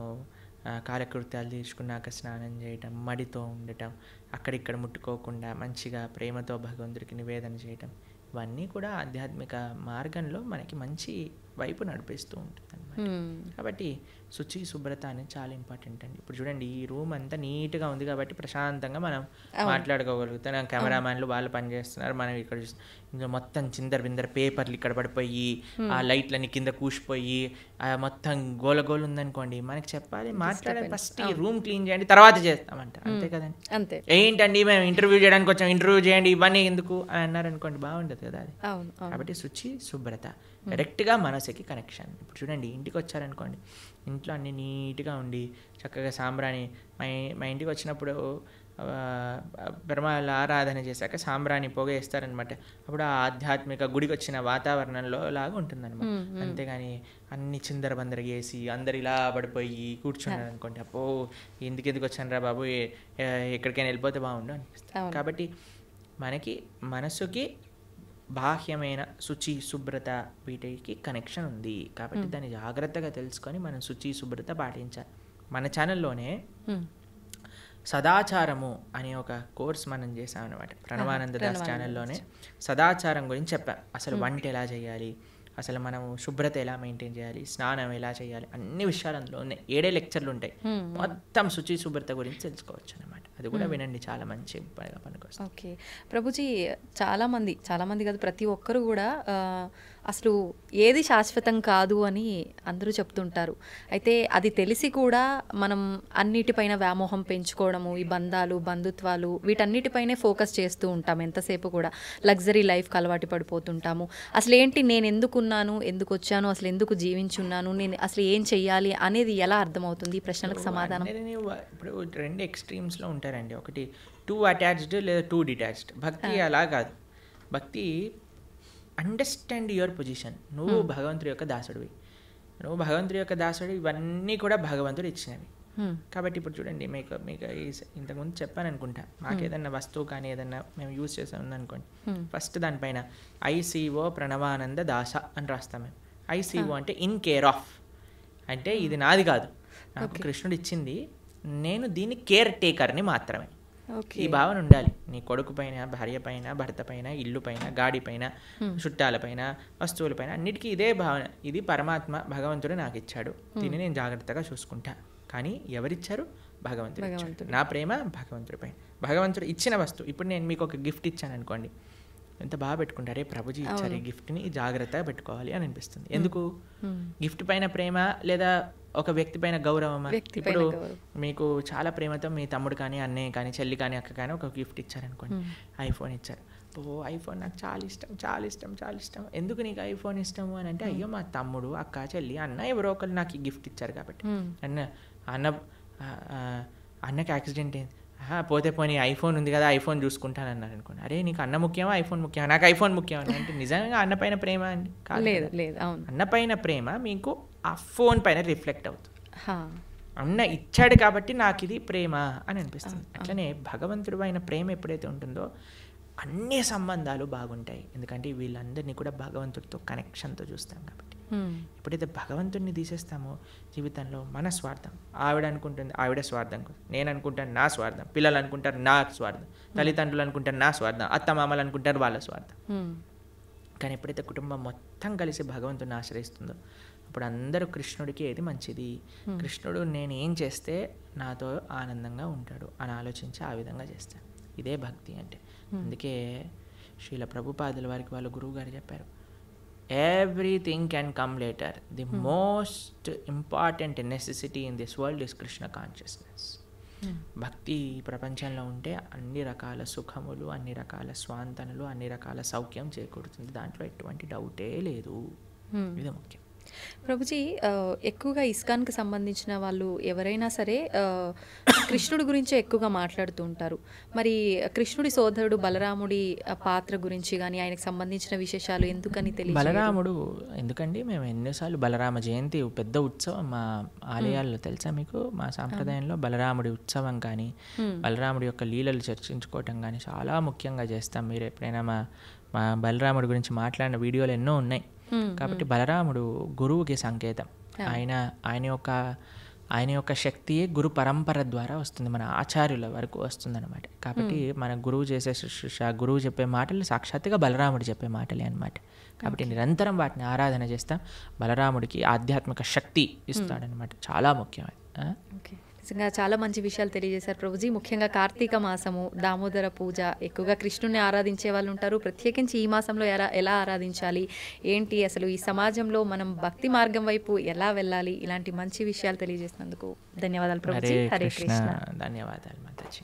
కాలకృత్యాలు తీర్చుకున్నాక స్నానం చేయటం, మడితో ఉండటం, అక్కడిక్కడ ముట్టుకోకుండా మంచిగా ప్రేమతో భగవంతుడికి నివేదన చేయటం, ఇవన్నీ కూడా ఆధ్యాత్మిక మార్గంలో మనకి మంచి వైపు నడిపిస్తూ ఉంటుంది అన్నమాట. కాబట్టి శుచి, శుభ్రత అనేది చాలా ఇంపార్టెంట్ అండి. ఇప్పుడు చూడండి, ఈ రూమ్ అంతా నీట్గా ఉంది కాబట్టి ప్రశాంతంగా మనం మాట్లాడుకోగలుగుతాం. కెమెరామ్యాన్లు వాళ్ళు పనిచేస్తున్నారు, మనం ఇక్కడ ఇందులో మొత్తం చిందర బిందర పేపర్లు ఇక్కడ పడిపోయి, ఆ లైట్లన్నీ కింద కూసిపోయి, మొత్తం గోలగోలు ఉందనుకోండి, మనకి చెప్పాలి, మాట్లాడాలి, ఫస్ట్ ఈ రూమ్ క్లీన్ చేయండి తర్వాత చేస్తామంట. అంతే కదండి. అంతే. ఏంటండి మేము ఇంటర్వ్యూ చేయడానికి వచ్చాం, ఇంటర్వ్యూ చేయండి ఇవన్నీ ఎందుకు అని అన్నారనుకోండి, బాగుంటుంది కదా అది. కాబట్టి శుచి, శుభ్రత డైరెక్ట్గా మనసుకి కనెక్షన్. ఇప్పుడు చూడండి, ఇంటికి వచ్చారనుకోండి, ఇంట్లో అన్ని నీట్గా ఉండి చక్కగా సాంబ్రాణి, మా ఇంటికి వచ్చినప్పుడు బ్రహ్మాల ఆరాధన చేశాక సాంబ్రాణి పొగ వేస్తారనమాట. అప్పుడు ఆ ఆధ్యాత్మిక గుడికి వచ్చిన వాతావరణంలో లాగా ఉంటుందన్నమాట. అంతేగాని అన్ని చిందరబందర చేసి అందరు ఇలా పడిపోయి కూర్చున్నారు అనుకోండి, అప్పో ఎందుకు వచ్చాను రా బాబు, ఎక్కడికైనా వెళ్ళిపోతే బాగుండు అనిపిస్తుంది. కాబట్టి మనకి మనసుకి బాహ్యమైన శుచి, శుభ్రత వీటికి కనెక్షన్ ఉంది. కాబట్టి దాన్ని జాగ్రత్తగా తెలుసుకొని మనం శుచి, శుభ్రత పాటించాలి. మన ఛానల్లోనే సదాచారము అనే ఒక కోర్స్ మనం చేసామన్నమాట. ప్రణవానంద దాస్ ఛానల్లోనే సదాచారం గురించి చెప్పాం. అసలు వంట ఎలా చేయాలి, అసలు మనం శుభ్రత ఎలా మెయింటైన్ చేయాలి, స్నానం ఎలా చేయాలి, అన్ని విషయాలు అందులో ఉన్నాయి. 7 లెక్చర్లు ఉంటాయి, మొత్తం శుచి శుభ్రత గురించి తెలుసుకోవచ్చు అనమాట. అది కూడా వినండి, చాలా మంచి పనికొస్తుంది. ఓకే ప్రభుజీ, చాలామంది కాదు, ప్రతి ఒక్కరు కూడా అసలు ఏది శాశ్వతం కాదు అని అందరూ చెప్తుంటారు. అయితే అది తెలిసి కూడా మనం అన్నిటిపైన వ్యామోహం పెంచుకోవడము, ఈ బంధాలు, బంధుత్వాలు, వీటన్నిటిపైనే ఫోకస్ చేస్తూ ఉంటాం. ఎంతసేపు కూడా లగ్జరీ లైఫ్కి అలవాటు పడిపోతుంటాము. అసలు ఏంటి, నేను ఎందుకున్నాను, ఎందుకు వచ్చాను, అసలు ఎందుకు జీవించున్నాను, నేను అసలు ఏం చెయ్యాలి అనేది ఎలా అర్థమవుతుంది? ఈ ప్రశ్నలకు సమాధానం. ఇప్పుడు 2 ఎక్స్ట్రీమ్స్లో ఉంటారండి. ఒకటి టూ అటాచ్డ్ లేదా టూ డిటాచ్డ్. భక్తి అలా కాదు. భక్తి అండర్స్టాండ్ యువర్ పొజిషన్. నువ్వు భగవంతుడి యొక్క దాసుడివి, నువ్వు భగవంతుడి యొక్క దాసుడు, ఇవన్నీ కూడా భగవంతుడు ఇచ్చినవి. కాబట్టి ఇప్పుడు చూడండి, మీకు మీకు ఇంతకుముందు చెప్పాను అనుకుంటా, మాకు ఏదన్నా వస్తువు కానీ ఏదన్నా మేము యూజ్ చేసాం అనుకోండి, ఫస్ట్ దానిపైన ఐసీఓ ప్రణవానంద దాస అని రాస్తాం మేము. ఐసీఓ అంటే ఇన్ కేర్ ఆఫ్, అంటే ఇది నాది కాదు, నాకు కృష్ణుడు ఇచ్చింది, నేను దీని కేర్ టేకర్ని మాత్రమే. ఈ భావన ఉండాలి నీ కొడుకు పైన, భార్య పైన, భర్త పైన, ఇల్లు పైన, గాడి పైన, చుట్టాల పైన, వస్తువుల పైన, అన్నిటికీ ఇదే భావన. ఇది పరమాత్మ భగవంతుడు నాకు ఇచ్చాడు, దీన్ని నేను జాగ్రత్తగా చూసుకుంటా. కానీ ఎవరిచ్చారు? భగవంతుడు ఇచ్చాడు. నా ప్రేమ భగవంతుడి పైన. భగవంతుడు ఇచ్చిన వస్తువు, ఇప్పుడు నేను మీకు ఒక గిఫ్ట్ ఇచ్చాను అనుకోండి, ఎంత బాగా పెట్టుకుంటారే, ప్రభుజీ ఇచ్చారు ఈ గిఫ్ట్ని, జాగ్రత్తగా పెట్టుకోవాలి అని అనిపిస్తుంది. ఎందుకు? గిఫ్ట్ పైన ప్రేమ లేదా ఒక వ్యక్తి పైన గౌరవమా? ఇప్పుడు మీకు చాలా ప్రేమతో మీ తమ్ముడు కానీ, అన్నయ్య కానీ, చెల్లి కానీ, అక్క కానీ ఒక గిఫ్ట్ ఇచ్చారనుకోండి, ఐఫోన్ ఇచ్చారు. ఐఫోన్ నాకు చాలా ఇష్టం, చాలా ఇష్టం, చాలా ఇష్టం. ఎందుకు నీకు ఐఫోన్ ఇష్టము అని అంటే, అయ్యో మా తమ్ముడు, అక్క, చెల్లి, అన్న ఎవరో ఒకరు నాకు ఈ గిఫ్ట్ ఇచ్చారు కాబట్టి. అన్నకి యాక్సిడెంట్ అయింది, పోతే పోనీ ఐఫోన్ ఉంది కదా, ఐఫోన్ చూసుకుంటాను అన్నారు అనుకోండి, అరే నీకు అన్న ముఖ్యమా ఐఫోన్ ముఖ్యమా? నాకు ఐఫోన్ ముఖ్యం అని అంటే నిజంగా అన్న పైన ప్రేమ అండి కాదు. అన్న పైన ప్రేమ మీకు ఆ ఫోన్ పైన రిఫ్లెక్ట్ అవుతుంది. అన్న ఇచ్చాడు కాబట్టి నాకు ఇది ప్రేమ అని అనిపిస్తుంది. అట్లనే భగవంతుడు అయిన ప్రేమ ఎప్పుడైతే ఉంటుందో అన్ని సంబంధాలు బాగుంటాయి. ఎందుకంటే వీళ్ళందరినీ కూడా భగవంతుడితో కనెక్షన్తో చూస్తాం కాబట్టి. ఎప్పుడైతే భగవంతుడిని తీసేస్తామో జీవితంలో మన స్వార్థం, ఆవిడ అనుకుంటుంది ఆవిడ స్వార్థం, నేను అనుకుంటాను నా స్వార్థం, పిల్లలు అనుకుంటారు నా స్వార్థం, తల్లిదండ్రులు అనుకుంటారు నా స్వార్థం, అత్తమామలు అనుకుంటారు వాళ్ళ స్వార్థం. కానీ ఎప్పుడైతే కుటుంబం మొత్తం కలిసి భగవంతుడిని ఆశ్రయిస్తుందో అప్పుడు అందరూ కృష్ణుడికి ఏది మంచిది, కృష్ణుడు నేను ఏం చేస్తే నాతో ఆనందంగా ఉంటాడు అని ఆలోచించి ఆ విధంగా చేస్తాను. ఇదే భక్తి అంటే. అందుకే శ్రీల ప్రభుపాదుల వారికి వాళ్ళ గురువు గారు చెప్పారు, everything can come later, the most important necessity in this world is Krishna consciousness. భక్తి ప్రపంచంలో ఉంటే అన్ని రకాల సుఖములు, అన్ని రకాల స్వాంతనలు, అన్ని రకాల సౌఖ్యం చేకూరుతుంది, దాంట్లో ఎటువంటి డౌటే లేదు. ఇది ముఖ్యం. ప్రభుజీ, ఎక్కువగా ఇస్కాన్కి సంబంధించిన వాళ్ళు ఎవరైనా సరే కృష్ణుడి గురించే ఎక్కువగా మాట్లాడుతూ ఉంటారు. మరి కృష్ణుడి సోదరుడు బలరాముడి పాత్ర గురించి కానీ ఆయనకు సంబంధించిన విశేషాలు ఎందుకని తెలియదు? బలరాముడు ఎందుకండి, మేము ఎన్నోసార్లు బలరామ జయంతి పెద్ద ఉత్సవం మా ఆలయాల్లో తెలుసా మీకు? మా సాంప్రదాయంలో బలరాముడి ఉత్సవం కానీ, బలరాముడి యొక్క లీలలు చర్చించుకోవటం కానీ చాలా ముఖ్యంగా చేస్తాం. మీరు ఎప్పుడైనా మా బలరాముడి గురించి మాట్లాడిన వీడియోలు ఎన్నో ఉన్నాయి. కాబట్టి బలరాముడు గురువుకి సంకేతం. ఆయన యొక్క శక్తియే గురు పరంపర ద్వారా వస్తుంది, మన ఆచార్యుల వరకు వస్తుంది అనమాట. కాబట్టి మన గురువు చేసే శుశ్రూష, గురువు చెప్పే మాటలు సాక్షాత్తుగా బలరాముడు చెప్పే మాటలే అనమాట. కాబట్టి నిరంతరం వాటిని ఆరాధన చేస్తాం. బలరాముడికి ఆధ్యాత్మిక శక్తి ఇస్తాడనమాట, చాలా ముఖ్యమైనది. నిజంగా చాలా మంచి విషయాలు తెలియజేశారు ప్రభుజీ. ముఖ్యంగా కార్తీక మాసము, దామోదర పూజ, ఎక్కువగా కృష్ణుని ఆరాధించే వాళ్ళు ఉంటారు. ప్రత్యేకించి ఈ మాసంలో ఎలా ఆరాధించాలి, ఏంటి అసలు ఈ సమాజంలో మనం భక్తి మార్గం వైపు ఎలా వెళ్ళాలి, ఇలాంటి మంచి విషయాలు తెలియజేసినందుకు ధన్యవాదాలు ప్రభుజీ. హరే కృష్ణ. ధన్యవాదాలు మాతాజీ.